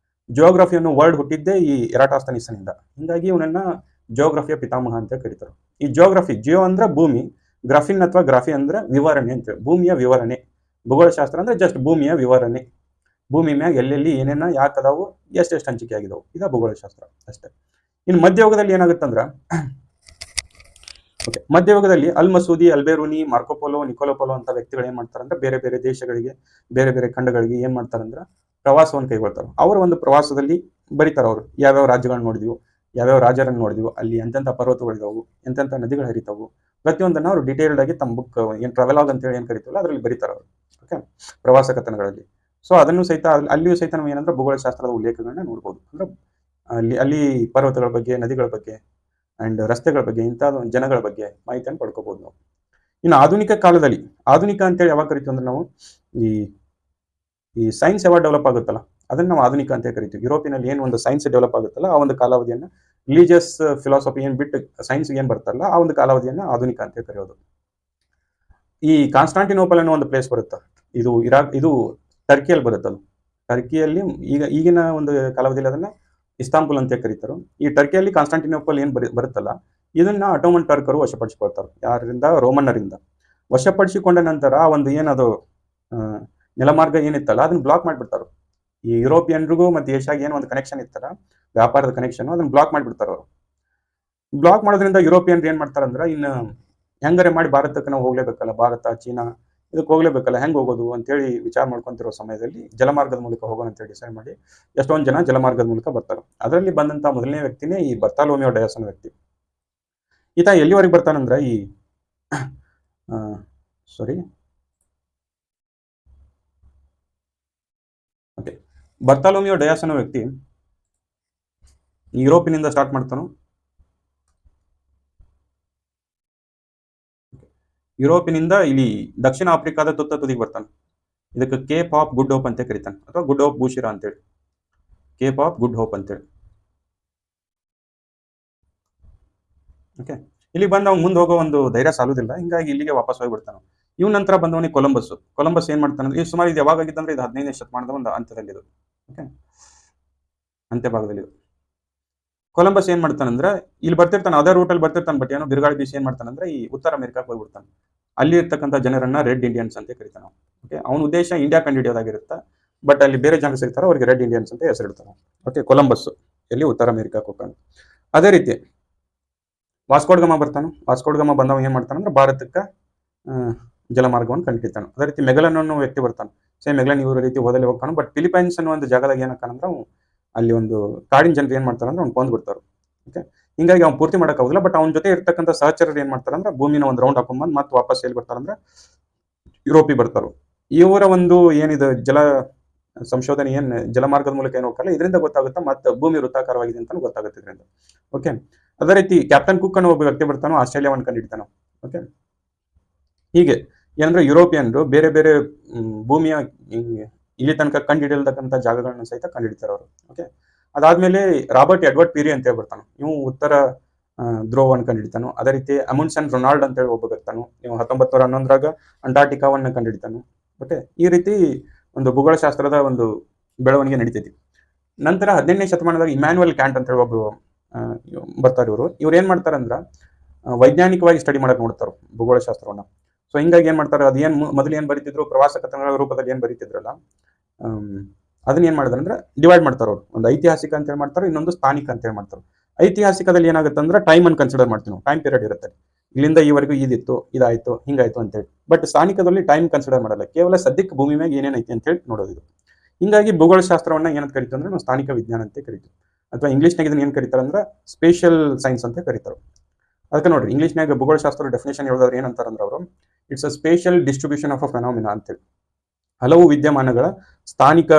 ಜಿಯೋಗ್ರಫಿಯನ್ನು ವರ್ಲ್ಡ್ ಹುಟ್ಟಿದ್ದೇ ಈ ಎರಾಟಾಸ್ತನೀಸ್ನಿಂದ. ಹಿಂಗಾಗಿ ಇವನನ್ನ ಜಿಯೋಗ್ರಫಿಯ ಪಿತಾಮಹ ಅಂತ ಕರೀತಾರೆ. ಈ ಜಿಯೋ ಅಂದ್ರೆ ಭೂಮಿ, ಗ್ರಾಫಿನ್ ಅಥವಾ ಗ್ರಾಫಿ ಅಂದ್ರೆ ವಿವರಣೆ ಅಂತೇಳಿ, ಭೂಮಿಯ ವಿವರಣೆ. ಭೂಗೋಳಶಾಸ್ತ್ರ ಅಂದ್ರೆ ಜಸ್ಟ್ ಭೂಮಿಯ ವಿವರಣೆ. ಭೂಮಿ ಮ್ಯಾಗ ಎಲ್ಲೆಲ್ಲಿ ಏನೇನ ಯಾಕೆ ಅದಾವು, ಎಷ್ಟು ಹಂಚಿಕೆ ಆಗಿದಾವು, ಇದ ಭೂಗೋಳಶಾಸ್ತ್ರ ಅಷ್ಟೇ. ಇನ್ನು ಮಧ್ಯಯುಗದಲ್ಲಿ ಏನಾಗುತ್ತಂದ್ರ, ಓಕೆ, ಮಧ್ಯಯುಗದಲ್ಲಿ ಅಲ್ ಮಸೂದಿ, ಅಲ್ಬೇರೂನಿ, ಮಾರ್ಕೋಪೋಲೋ, ನಿಕೋಲೋಪೋಲೋ ಅಂತ ವ್ಯಕ್ತಿಗಳು ಏನ್ ಮಾಡ್ತಾರೆ ಅಂದ್ರೆ ಬೇರೆ ಬೇರೆ ದೇಶಗಳಿಗೆ, ಬೇರೆ ಬೇರೆ ಖಂಡಗಳಿಗೆ ಏನ್ ಮಾಡ್ತಾರಂದ್ರೆ ಪ್ರವಾಸವನ್ನು ಕೈಗೊಳ್ತಾರೆ. ಅವರ ಒಂದು ಪ್ರವಾಸದಲ್ಲಿ ಬರೀತಾರೆ ಅವರು ಯಾವ್ಯಾವ ರಾಜ್ಯಗಳನ್ನ ನೋಡಿದ್ವು, ಯಾವ್ಯಾವ ರಾಜ್ಯರನ್ನು ನೋಡಿದ್ವು, ಅಲ್ಲಿ ಎಂತೆಂಥ ಪರ್ವತಗಳಿದಾವು, ಎಂತೆಂಥ ನದಿಗಳು ಹರಿತಾವು, ಪ್ರತಿಯೊಂದನ್ನು ಅವರು ಡೀಟೇಲ್ಡ್ ಆಗಿ ತಮ್ಮ ಬುಕ್ ಏನು ಟ್ರಾವೆಲಾಗ್ ಅಂತೇಳಿ ಏನು ಕರಿತೀವಲ್ಲ ಅದರಲ್ಲಿ ಬರೀತಾರೆ ಅವರು. ಓಕೆ, ಪ್ರವಾಸ ಕಥನಗಳಲ್ಲಿ. ಸೊ ಅದನ್ನು ಸಹಿತ ಅಲ್ಲಿಯೂ ಸಹಿತ ನಾವು ಏನಂದ್ರೆ ಭೂಗೋಳಶಾಸ್ತ್ರದ ಉಲ್ಲೇಖಗಳನ್ನ ನೋಡ್ಬೋದು. ಅಂದ್ರೆ ಅಲ್ಲಿ ಪರ್ವತಗಳ ಬಗ್ಗೆ, ನದಿಗಳ ಬಗ್ಗೆ ಅಂಡ್ ರಸ್ತೆಗಳ ಬಗ್ಗೆ, ಇಂಥ ಜನಗಳ ಬಗ್ಗೆ ಮಾಹಿತಿಯನ್ನು ಪಡ್ಕೋಬಹುದು ನಾವು. ಇನ್ನು ಆಧುನಿಕ ಕಾಲದಲ್ಲಿ, ಆಧುನಿಕ ಅಂತೇಳಿ ಯಾವಾಗ ಕರಿತೀವಿ ಅಂದ್ರೆ ನಾವು ಈ ಈ ಸೈನ್ಸ್ ಯಾವಾಗ ಡೆವಲಪ್ ಆಗುತ್ತಲ್ಲ ಅದನ್ನ ನಾವು ಆಧುನಿಕ ಅಂತ ಕರಿತೀವಿ. ಯುರೋಪಿನಲ್ಲಿ ಏನು ಒಂದು ಸೈನ್ಸ್ ಡೆವಲಪ್ ಆಗುತ್ತಲ್ಲ ಆ ಒಂದು ಕಾಲಾವಧಿಯನ್ನ, ರಿಲಿಜಿಯಸ್ ಫಿಲಾಸಫಿ ಏನ್ ಬಿಟ್ಟು ಸೈನ್ಸ್ ಏನ್ ಬರ್ತಾರಲ್ಲ ಆ ಒಂದು ಕಾಲಾವಧಿಯನ್ನ ಆಧುನಿಕ ಅಂತ ಕರೆಯೋದು. ಈ ಕಾನ್ಸ್ಟಾಂಟಿನೋಪಲ್ ಅನ್ನೋ ಒಂದು ಪ್ಲೇಸ್ ಬರುತ್ತೆ, ಇದು ಟರ್ಕಿಯಲ್ಲಿ ಬರುತ್ತೆ. ಅದು ಟರ್ಕಿಯಲ್ಲಿ ಈಗಿನ ಒಂದು ಕಾಲಾವಧಿಯಲ್ಲಿ ಅದನ್ನ ಇಸ್ತಾಂಬುಲ್ ಅಂತ ಕರೀತಾರೆ. ಈ ಟರ್ಕಿಯಲ್ಲಿ ಕಾನ್ಸ್ಟಾಂಟಿನೋಪಲ್ ಏನ್ ಬರುತ್ತಲ್ಲ ಇದನ್ನ ಅಟೋಮನ್ ಟರ್ಕರು ವಶಪಡಿಸಿಕೊಳ್ತಾರೆ. ಯಾರಿಂದ? ರೋಮನ್ನರಿಂದ. ವಶಪಡಿಸಿಕೊಂಡ ನಂತರ ಒಂದು ಏನದು ನೆಲಮಾರ್ಗ ಏನಿತ್ತಲ್ಲ ಅದನ್ನ ಬ್ಲಾಕ್ ಮಾಡಿಬಿಡ್ತಾರೆ. ಈ ಯುರೋಪಿಯನ್ರಿಗೂ ಮತ್ತೆ ಏಷ್ಯಾಗೆ ಏನು ಒಂದು ಕನೆಕ್ಷನ್ ಇತ್ತಲ್ಲ, ವ್ಯಾಪಾರದ ಕನೆಕ್ಷನ್, ಅದನ್ನ ಬ್ಲಾಕ್ ಮಾಡಿಬಿಡ್ತಾರೆ ಅವರು. ಬ್ಲಾಕ್ ಮಾಡೋದ್ರಿಂದ ಯುರೋಪಿಯನ್ರು ಏನ್ ಮಾಡ್ತಾರಂದ್ರೆ ಇನ್ನು ಹೆಂಗಾರೆ ಮಾಡಿ ಭಾರತಕ್ಕೆ ನಾವು ಹೋಗ್ಲೇಬೇಕಲ್ಲ, ಭಾರತ ಚೀನಾ ಇದಕ್ಕೆ ಹೋಗ್ಲೇಬೇಕಲ್ಲ, ಹೆಂಗ್ ಹೋಗೋದು ಅಂತೇಳಿ ವಿಚಾರ ಮಾಡ್ಕೊಂತಿರೋ ಸಮಯದಲ್ಲಿ ಜಲಮಾರ್ಗದ ಮೂಲಕ ಹೋಗೋಣ ಅಂತೇಳಿ ಡಿಸೈಡ್ ಮಾಡಿ ಎಷ್ಟೊಂದು ಜನ ಜಲಮಾರ್ಗದ ಮೂಲಕ ಬರ್ತಾರೆ. ಅದರಲ್ಲಿ ಬಂದಂತ ಮೊದಲನೇ ವ್ಯಕ್ತಿನೇ ಈ ಬರ್ತಾಲೋಮಿಯೋ ಡಯಾಸ್ ಅನ್ನೋ ವ್ಯಕ್ತಿ. ಈತ ಎಲ್ಲಿವರೆಗೆ ಬರ್ತಾನಂದ್ರ ಈ ಬರ್ತಾಲೋಮಿಯೋ ಡಯಾಸ್ ಅನ್ನೋ ವ್ಯಕ್ತಿ ಯುರೋಪಿನಿಂದ ಸ್ಟಾರ್ಟ್ ಮಾಡ್ತಾನೋ, ಯುರೋಪಿನಿಂದ ಇಲ್ಲಿ ದಕ್ಷಿಣ ಆಫ್ರಿಕಾದ ತುದಿಗೆ ಬರ್ತಾನೆ. ಇದಕ್ಕೆ ಕೇಪ್ ಆಫ್ ಗುಡ್ ಹೋಪ್ ಅಂತ ಕರೀತಾನೆ, ಅಥವಾ ಗುಡ್ ಹೋಪ್ ಬೂಶಿರಾ ಅಂತೇಳಿ, ಕೇಪ್ ಆಫ್ ಗುಡ್ ಹೋಪ್ ಅಂತೇಳಿ. ಓಕೆ, ಇಲ್ಲಿ ಬಂದು ಅವ್ನು ಮುಂದೆ ಹೋಗೋ ಒಂದು ಧೈರ್ಯ ಸಾಲುದಿಲ್ಲ, ಹಿಂಗಾಗಿ ಇಲ್ಲಿಗೆ ವಾಪಸ್ ಹೋಗ್ಬಿಡ್ತಾನೆ. ಇವ್ ನಂತರ ಬಂದವನಿಗೆ ಕೊಲಂಬಸ್ ಏನ್ ಮಾಡ್ತಾನೆ, ಈ ಸುಮಾರು ಇದು ಯಾವಾಗ ಆಗಿತ್ತಂದ್ರೆ ಇದು 15ನೇ ಶತಮಾನದ ಒಂದು ಹಂತದಲ್ಲಿ ಇದು. ಓಕೆ, ಅಂತ್ಯಭಾಗದಲ್ಲಿ ಇದು. ಕೊಲಂಬಸ್ ಏನ್ ಮಾಡ್ತಾನಂದ್ರೆ ಇಲ್ಲಿ ಬರ್ತಿರ್ತಾನೆ, ಅದೇ ರೂಟಲ್ಲಿ ಬರ್ತಿರ್ತಾನೆ, ಬಟ್ ಏನೋ ಬಿರುಗಾಳಿ ಬೀಸಿ ಏನ್ ಮಾಡ್ತಾನಂದ್ರೆ ಈ ಉತ್ತರ ಅಮೆರಿಕಕ್ಕೆ ಹೋಗ್ಬಿಡ್ತಾನೆ. ಅಲ್ಲಿ ಇರ್ತಕ್ಕಂಥ ಜನರನ್ನ ರೆಡ್ ಇಂಡಿಯನ್ಸ್ ಅಂತ ಕರಿತಾನೆ. ಓಕೆ, ಅವನ ಉದ್ದೇಶ ಇಂಡಿಯಾ ಕಂಡುಹಿಡಿಯೋದಾಗಿರುತ್ತೆ, ಬಟ್ ಅಲ್ಲಿ ಬೇರೆ ಜನ ಸಿಗ್ತಾರೆ, ಅವ್ರಿಗೆ ರೆಡ್ ಇಂಡಿಯನ್ಸ್ ಅಂತ ಹೆಸರಿಡ್ತಾನೆ. ಓಕೆ, ಕೊಲಂಬಸ್ ಎಲ್ಲಿ ಉತ್ತರ ಅಮೆರಿಕಕ್ಕೆ ಹೋಗ್ತಾನೆ. ಅದೇ ರೀತಿ ವಾಸ್ಕೋಡ್ಗಮ ಬರ್ತಾನೆ. ವಾಸ್ಕೋಡ್ಗಮ ಬಂದವ ಏನ್ ಮಾಡ್ತಾನಂದ್ರೆ ಭಾರತಕ್ಕೆ ಜಲಮಾರ್ಗವನ್ನು ಕಂಡುಹಿಡಿತಾನೆ. ಅದೇ ರೀತಿ ಮೆಗಲನ್ ಅನ್ನೋ ವ್ಯಕ್ತಿ ಬರ್ತಾನೆ. ಸೇಮ್ ಮೆಗಲನ್ ಇವ್ರ ರೀತಿ ಓದಲಿ ಹೋಗ್ತಾನೆ, ಬಟ್ ಫಿಲಿಪೈನ್ಸ್ ಅನ್ನೋ ಒಂದು ಜಾಗದಾಗ ಏನಕ್ಕಂದ್ರೆ ಅಲ್ಲಿ ಒಂದು ಕಾಡಿನ ಜನರು ಏನ್ ಮಾಡ್ತಾರೆ ಅಂದ್ರೆ ಅವ್ನು ಕೊಂದ್ಬಿಡ್ತಾರೆ. ಓಕೆ, ಹಿಂಗಾಗಿ ಅವ್ನು ಪೂರ್ತಿ ಮಾಡಕ್ ಆಗುದಿಲ್ಲ, ಬಟ್ ಅವ್ನ ಜೊತೆ ಇರ್ತಕ್ಕಂಥ ಸಹಚರರು ಏನ್ ಮಾಡ್ತಾರೆ ಅಂದ್ರೆ ಭೂಮಿನ ಒಂದು ರೌಂಡ್ ಹಾಕೊಂಡ್ಬಂದು ಮತ್ತೆ ವಾಪಸ್ ಎಲ್ಲಿ ಬರ್ತಾರಂದ್ರೆ ಯುರೋಪಿ ಬರ್ತಾರೆ. ಇವರ ಒಂದು ಏನಿದೆ ಜಲ ಸಂಶೋಧನೆ ಏನ್ ಜಲಮಾರ್ಗದ ಮೂಲಕ ಏನು ಹೋಗಲ್ಲ, ಇದರಿಂದ ಗೊತ್ತಾಗುತ್ತೆ ಮತ್ತೆ ಭೂಮಿ ವೃತ್ತಾಕಾರವಾಗಿದೆ ಅಂತ ಗೊತ್ತಾಗುತ್ತೆ ಇದರಿಂದ. ಓಕೆ, ಅದೇ ರೀತಿ ಕ್ಯಾಪ್ಟನ್ ಕುಕ್ ಅನ್ನೋ ಒಬ್ಬ ವ್ಯಕ್ತಿ ಬರ್ತಾನೋ, ಆಸ್ಟ್ರೇಲಿಯಾವನ್ನು ಕಂಡುಹಿಡಿತಾನೋ. ಓಕೆ, ಹೀಗೆ ಏನಂದ್ರೆ ಯುರೋಪಿಯನ್ರು ಬೇರೆ ಬೇರೆ ಭೂಮಿಯ ಇಲ್ಲಿ ತನಕ ಕಂಡುಹಿಡಿಯಲ್ತಕ್ಕಂಥ ಜಾಗಗಳನ್ನ ಸಹಿತ ಕಂಡುಹಿಡಿತಾರೆ ಅವರು. ಓಕೆ, ಅದಾದ್ಮೇಲೆ ರಾಬರ್ಟ್ ಎಡ್ವರ್ಡ್ ಪೀರಿ ಅಂತ ಹೇಳ್ಬಿಡ್ತಾನೆ, ಇವು ಉತ್ತರ ಧ್ರುವವನ್ನು ಕಂಡುಹಿಡಿತಾನು. ಅದೇ ರೀತಿ ಅಮುಂಡ್ಸನ್ ರೊನಾಲ್ಡ್ ಅಂತ ಹೇಳಿ ಒಬ್ಬ ಬರ್ತಾನು, ನೀವು 1911ರಾಗ ಅಂಟಾರ್ಟಿಕಾವನ್ನು ಕಂಡುಹಿಡಿತಾನು. ಓಕೆ, ಈ ರೀತಿ ಒಂದು ಭೂಗೋಳಶಾಸ್ತ್ರದ ಒಂದು ಬೆಳವಣಿಗೆ ನಡೀತೈತಿ. ನಂತರ 18ನೇ ಶತಮಾನದಾಗ ಇಮ್ಯಾನ್ಯುಯಲ್ ಕ್ಯಾಂಟ್ ಅಂತ ಹೇಳಿ ಒಬ್ಬ ಬರ್ತಾರೆ. ಇವ್ರು ಏನ್ ಮಾಡ್ತಾರಂದ್ರ ವೈಜ್ಞಾನಿಕವಾಗಿ ಸ್ಟಡಿ ಮಾಡಕ್ ನೋಡ್ತಾರೆ ಭೂಗೋಳಶಾಸ್ತ್ರವನ್ನ. ಸೊ ಹಿಂಗಾಗಿ ಏನ್ ಮಾಡ್ತಾರೆ, ಅದೇನ್ ಮೊದಲು ಏನ್ ಬರೀತಿದ್ರು ಪ್ರವಾಸ ಕಥನಗಳ ರೂಪದಲ್ಲಿ ಏನ್ ಬರೀತಿದ್ರಲ್ಲ, ಅದನ್ನ ಏನ್ ಮಾಡಿದ್ರೆ ಅಂದ್ರೆ ಡಿವೈಡ್ ಮಾಡ್ತಾರೆ ಅವ್ರು. ಒಂದು ಐತಿಹಾಸಿಕ ಅಂತ ಹೇಳಿ ಮಾಡ್ತಾರೆ, ಇನ್ನೊಂದು ಸ್ಥಾನಿಕ ಅಂತ ಹೇಳಿ ಮಾಡ್ತಾರೆ. ಐತಿಹಾಸಿಕದಲ್ಲಿ ಏನಾಗುತ್ತೆ ಅಂದ್ರೆ ಟೈಮ್ ಅನ್ನು ಕನ್ಸಿಡರ್ ಮಾಡ್ತೀವಿ ನಾವು, ಟೈಮ್ ಪೀರಿಯಡ್ ಇರುತ್ತೆ, ಇಲ್ಲಿಂದ ಈವರೆಗೂ ಇದಿತ್ತು, ಇದಾಯ್ತು, ಹಿಂಗಾಯ್ತು ಅಂತ ಹೇಳಿ. ಬಟ್ ಸ್ಥಾನಿಕದಲ್ಲಿ ಟೈಮ್ ಕನ್ಸಿಡರ್ ಮಾಡಲ್ಲ, ಕೇವಲ ಸದ್ಯಕ್ಕೆ ಭೂಮಿ ಮೇಲೆ ಏನೇನೈತಿ ಅಂತ ಹೇಳಿ ನೋಡೋದು ಇದು. ಹಿಂಗಾಗಿ ಭೂಗೋಳಶಾಸ್ತ್ರವನ್ನ ಏನಂತ ಕರಿತೀವಿ ಅಂದ್ರೆ ನಾವು ಸ್ಥಾನಿಕ ವಿಜ್ಞಾನ ಅಂತ ಕರಿತೀವಿ, ಅಥವಾ ಇಂಗ್ಲೀಷ್ನಾಗ ಇದನ್ನ ಏನ್ ಕರೀತಾರೆ ಅಂದ್ರೆ ಸ್ಪೇಷಿಯಲ್ ಸೈನ್ಸ್ ಅಂತ ಕರೀತಾರೆ. ಅದಕ್ಕೆ ನೋಡ್ರಿ, ಇಂಗ್ಲೀಷ್ನಾಗ ಭೂಗೋಳಶಾಸ್ತ್ರ ಡೆಫಿನೇಷನ್ ಹೇಳಿದವ್ರು ಏನಂತಾರಂದ್ರೆ ಅವರು it's a spatial distribution of a phenomena ಅಂತೇಳಿ, ಹಲವು ವಿದ್ಯಮಾನಗಳ ಸ್ಥಾನಿಕ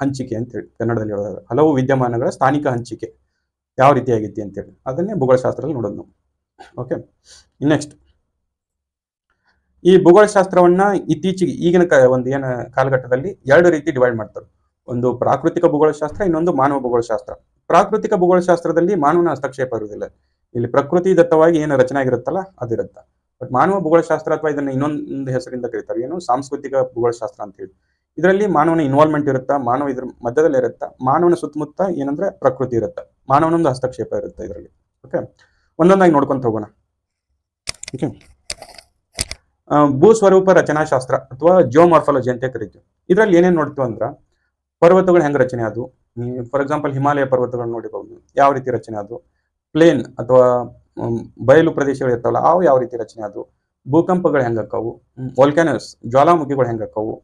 ಹಂಚಿಕೆ ಅಂತೇಳಿ ಕನ್ನಡದಲ್ಲಿ ಹೇಳೋದಾದ್ರೆ, ಹಲವು ವಿದ್ಯಮಾನಗಳ ಸ್ಥಾನಿಕ ಹಂಚಿಕೆ ಯಾವ ರೀತಿ ಆಗೈತಿ ಅಂತೇಳಿ ಅದನ್ನೇ ಭೂಗೋಳಶಾಸ್ತ್ರದಲ್ಲಿ ನೋಡೋದು ನಾವು. ಓಕೆ, ನೆಕ್ಸ್ಟ್ ಈ ಭೂಗೋಳಶಾಸ್ತ್ರವನ್ನ ಇತ್ತೀಚೆಗೆ ಈಗಿನ ಒಂದು ಏನ ಕಾಲಘಟ್ಟದಲ್ಲಿ 2 ರೀತಿ ಡಿವೈಡ್ ಮಾಡ್ತಾರೆ. ಒಂದು ಪ್ರಾಕೃತಿಕ ಭೂಗೋಳಶಾಸ್ತ್ರ, ಇನ್ನೊಂದು ಮಾನವ ಭೂಗೋಳಶಾಸ್ತ್ರ. ಪ್ರಾಕೃತಿಕ ಭೂಗೋಳಶಾಸ್ತ್ರದಲ್ಲಿ ಮಾನವನ ಹಸ್ತಕ್ಷೇಪ ಇರುವುದಿಲ್ಲ, ಇಲ್ಲಿ ಪ್ರಕೃತಿ ದತ್ತವಾಗಿ ಏನು ರಚನೆ ಆಗಿರುತ್ತಲ್ಲ ಅದಿರುತ್ತೆ. ಬಟ್ ಮಾನವ ಭೂಗೋಳಶಾಸ್ತ್ರ ಅಥವಾ ಇದನ್ನ ಇನ್ನೊಂದು ಹೆಸರಿಂದ ಕರೀತಾರೆ, ಏನು ಸಾಂಸ್ಕೃತಿಕ ಭೂಗೋಳಶಾಸ್ತ್ರ ಅಂತ ಹೇಳಿ. ಇದರಲ್ಲಿ ಮಾನವನ ಇನ್ವಾಲ್ವ್ಮೆಂಟ್ ಇರುತ್ತಾ, ಮಾನವ ಇದ್ರ ಮಧ್ಯದಲ್ಲಿ ಇರುತ್ತಾ, ಮಾನವನ ಸುತ್ತಮುತ್ತ ಏನಂದ್ರೆ ಪ್ರಕೃತಿ ಇರುತ್ತೆ, ಮಾನವನೊಂದು ಹಸ್ತಕ್ಷೇಪ ಇರುತ್ತೆ ಇದರಲ್ಲಿ. ಓಕೆ, ಒಂದೊಂದಾಗಿ ನೋಡ್ಕೊಂತ ಹೋಗೋಣ. ಓಕೆ, ಭೂಸ್ವರೂಪ ರಚನಾಶಾಸ್ತ್ರ ಅಥವಾ ಜಿಯೋಮಾರ್ಫಾಲಜಿ ಅಂತ ಕರಿತೀವಿ. ಇದರಲ್ಲಿ ಏನೇನು ನೋಡ್ತೀವಿ ಅಂದ್ರೆ ಪರ್ವತಗಳು ಹೆಂಗ್ ರಚನೆ ಅದು, ಫಾರ್ ಎಕ್ಸಾಂಪಲ್ ಹಿಮಾಲಯ ಪರ್ವತಗಳನ್ನ ನೋಡಿಬಹುದು, ಯಾವ ರೀತಿ ರಚನೆ ಅದು, ಪ್ಲೇನ್ ಅಥವಾ ಬಯಲು ಪ್ರದೇಶಗಳು ಇರ್ತಾವಲ್ಲ ಅವು ಯಾವ ರೀತಿ ರಚನೆ ಅದು, ಭೂಕಂಪಗಳು ಹೆಂಗಕ್ಕವು, ವೋಲ್ಕ್ಯಾನೋಸ್ ಜ್ವಾಲಾಮುಖಿಗಳು ಹೆಂಗಕ್ಕವು,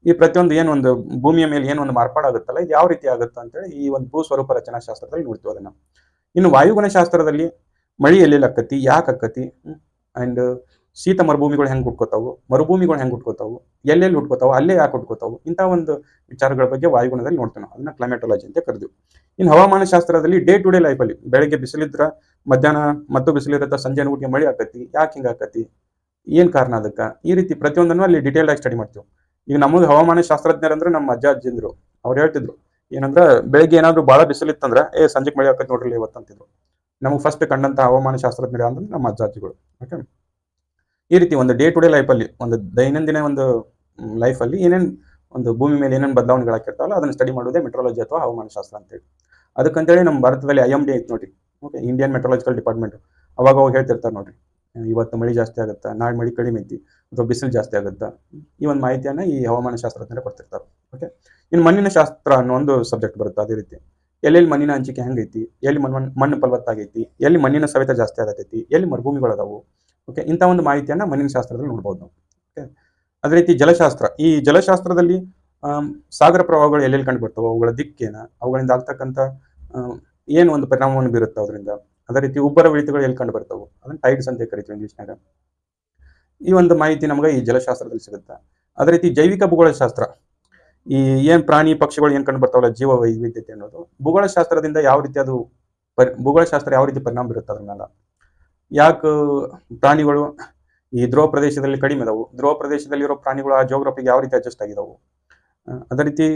ಈ ಪ್ರತಿಯೊಂದು ಏನು ಒಂದು ಭೂಮಿಯ ಮೇಲೆ ಏನು ಒಂದು ಮಾರ್ಪಾಡಾಗುತ್ತಲ್ಲ, ಇದು ಯಾವ ರೀತಿ ಆಗುತ್ತೆ ಅಂತೇಳಿ ಈ ಒಂದು ಭೂ ಸ್ವರೂಪ ರಚನಾ ಶಾಸ್ತ್ರದಲ್ಲಿ ನೋಡ್ತೀವಿ ಅದನ್ನ. ಇನ್ನು ವಾಯುಗುಣ ಶಾಸ್ತ್ರದಲ್ಲಿ ಮಳಿ ಎಲ್ಲೆಲ್ಲಿ ಆಕ್ಕತಿ, ಯಾಕೆ ಆಕ್ಕತಿ, ಅಂಡ್ ಶೀತ ಮರುಭೂಮಿಗಳು ಹೆಂಗೆ ಹುಟ್ಕೋತಾವು, ಮರುಭೂಮಿಗಳು ಹೆಂಗೆ ಹುಟ್ಕೋತಾವು, ಎಲ್ಲೆಲ್ಲಿ ಹುಟ್ಕೋತಾವು, ಅಲ್ಲೇ ಯಾಕೆ ಹುಟ್ಕೋತಾವು, ಇಂಥ ಒಂದು ವಿಚಾರಗಳ ಬಗ್ಗೆ ವಾಯುಗುಣದಲ್ಲಿ ನೋಡ್ತೀವಿ ನಾವು. ಅದನ್ನ ಕ್ಲೈಮೆಟೊಲಜಿ ಅಂತ ಕರೆದ್ವಿ. ಇನ್ನು ಹವಾಮಾನ ಶಾಸ್ತ್ರದಲ್ಲಿ ಡೇ ಟು ಡೇ ಲೈಫಲ್ಲಿ ಬೆಳಗ್ಗೆ ಬಿಸಿಲಿದ್ರ ಮಧ್ಯಾಹ್ನ ಮತ್ತು ಬಿಸಿಲಿರತ್ತ, ಸಂಜೆ ಊಟಿಗೆ ಮಳಿ ಆಕತಿ, ಯಾಕೆ ಹಿಂಗೆ ಆಕತಿ, ಏನು ಕಾರಣ ಅದಕ್ಕೆ, ಈ ರೀತಿ ಪ್ರತಿಯೊಂದನ್ನು ಅಲ್ಲಿ ಡೀಟೇಲ್ ಆಗಿ ಸ್ಟಡಿ ಮಾಡ್ತೀವಿ. ಈಗ ನಮಗೆ ಹವಾಮಾನ ಶಾಸ್ತ್ರಜ್ಞರಂದ್ರೆ ನಮ್ಮ ಅಜ್ಜ ಅಜ್ಜಿಂದ್ರು, ಅವ್ರು ಹೇಳ್ತಿದ್ರು ಏನಂದ್ರೆ ಬೆಳಗ್ಗೆ ಏನಾದ್ರು ಭಾಳ ಬಿಸಿಲಿತ್ತಂದ್ರೆ ಸಂಜೆಗೆ ಮಳೆ ಆಕತಿ ನೋಡ್ರಿ ಇವತ್ತು ಅಂತಿದ್ರು. ನಮಗೆ ಫಸ್ಟ್ ಕಂಡಂತ ಹವಾಮಾನ ಶಾಸ್ತ್ರಜ್ಞರು ಅಂದ್ರೆ ನಮ್ಮ ಅಜ್ಜ ಅಜ್ಜಿಗಳು. ಓಕೆ, ಈ ರೀತಿ ಒಂದು ಡೇ ಟು ಡೇ ಲೈಫಲ್ಲಿ, ಒಂದು ದೈನಂದಿನ ಒಂದು ಲೈಫಲ್ಲಿ ಏನೇನು ಒಂದು ಭೂಮಿ ಮೇಲೆ ಏನೇನು ಬದಲಾವಣೆಗಳಾಗಿರ್ತಾವಲ್ಲ ಅದನ್ನು ಸ್ಟಡಿ ಮಾಡೋದೇ ಮೆಟ್ರಾಲಜಿ ಅಥವಾ ಹವಾಮಾನ ಶಾಸ್ತ್ರ ಅಂತೇಳಿ. ಅದಕ್ಕಂತೇಳಿ ನಮ್ಮ ಭಾರತದಲ್ಲಿ IMD ಐತೆ ನೋಡಿ. Okay, Indian metrological department. ಅವಾಗ ಅವಾಗ ಹೇಳ್ತಿರ್ತಾರೆ ನೋಡ್ರಿ, ಇವತ್ತು ಮಳೆ ಜಾಸ್ತಿ ಆಗುತ್ತಾ, ನಾಳೆ ಮಳೆ ಕಡಿಮೆ ಐತಿ, ಅಥವಾ ಬಿಸಿಲು ಜಾಸ್ತಿ ಆಗುತ್ತಾ, ಈ ಒಂದು ಮಾಹಿತಿಯನ್ನು ಈ ಹವಾಮಾನ ಶಾಸ್ತ್ರಜ್ಞರೇ ಕೊಡ್ತಿರ್ತಾರೆ. ಓಕೆ, ಇನ್ನು ಮಣ್ಣಿನ ಶಾಸ್ತ್ರ ಅನ್ನೋ ಒಂದು ಸಬ್ಜೆಕ್ಟ್ ಬರುತ್ತೆ. ಅದೇ ರೀತಿ ಎಲ್ಲೆಲ್ಲಿ ಮಣ್ಣಿನ ಹಂಚಿಕೆ ಹೆಂಗೈತಿ, ಎಲ್ಲಿ ಮಣ್ಣು ಫಲವತ್ತಾಗೈತಿ, ಎಲ್ಲಿ ಮಣ್ಣಿನ ಸವೆತ ಜಾಸ್ತಿ ಆಗತೈತಿ, ಎಲ್ಲಿ ಮರುಭೂಮಿಗಳು ಅದಾವು. ಓಕೆ, ಇಂಥ ಒಂದು ಮಾಹಿತಿಯನ್ನು ಮಣ್ಣಿನ ಶಾಸ್ತ್ರದಲ್ಲಿ ನೋಡ್ಬೋದು ನಾವು. ಓಕೆ, ಅದೇ ರೀತಿ ಜಲಶಾಸ್ತ್ರ. ಈ ಜಲಶಾಸ್ತ್ರದಲ್ಲಿ ಸಾಗರ ಪ್ರವಾಹಗಳು ಎಲ್ಲೆಲ್ಲಿ ಕಂಡು ಬರ್ತವೆ, ಅವುಗಳ ದಿಕ್ಕೇನ, ಅವುಗಳಿಂದ ಆಗ್ತಕ್ಕಂಥ ಏನು ಒಂದು ಪರಿಣಾಮವನ್ನು ಬೀರುತ್ತೆ ಅದರಿಂದ. ಅದೇ ರೀತಿ ಉಬ್ಬರ ಇಳಿತಗಳು ಎಲ್ಲಿ ಕಂಡು ಬರ್ತವೆ, ಅದನ್ನು ಟೈಡ್ಸ್ ಅಂತ ಕರಿತೀವಿ ಇಂಗ್ಲೀಷ್ನಾಗ. ಈ ಒಂದು ಮಾಹಿತಿ ನಮಗೆ ಈ ಜಲಶಾಸ್ತ್ರದಲ್ಲಿ ಸಿಗುತ್ತೆ. ಅದೇ ರೀತಿ ಜೈವಿಕ ಭೂಗೋಳಶಾಸ್ತ್ರ, ಈ ಏನು ಪ್ರಾಣಿ ಪಕ್ಷಿಗಳು ಏನು ಕಂಡು ಬರ್ತಾವಲ್ಲ, ಜೀವ ವೈವಿಧ್ಯತೆ ಅನ್ನೋದು ಭೂಗೋಳಶಾಸ್ತ್ರದಿಂದ ಯಾವ ರೀತಿ ಅದು ಭೂಗೋಳಶಾಸ್ತ್ರ ಯಾವ ರೀತಿ ಪರಿಣಾಮ ಬೀರುತ್ತೆ ಅದ್ರ ಮೇಲೆ. ಯಾಕೆ ಪ್ರಾಣಿಗಳು ಈ ಧ್ರುವ ಪ್ರದೇಶದಲ್ಲಿ ಕಡಿಮೆ ಅದಾವು, ಧ್ರುವ ಪ್ರದೇಶದಲ್ಲಿರೋ ಪ್ರಾಣಿಗಳು ಆ ಜಿಯೋಗ್ರಫಿಗೆ ಯಾವ ರೀತಿ ಅಡ್ಜಸ್ಟ್ ಆಗಿದಾವು, ಅದೇ ರೀತಿ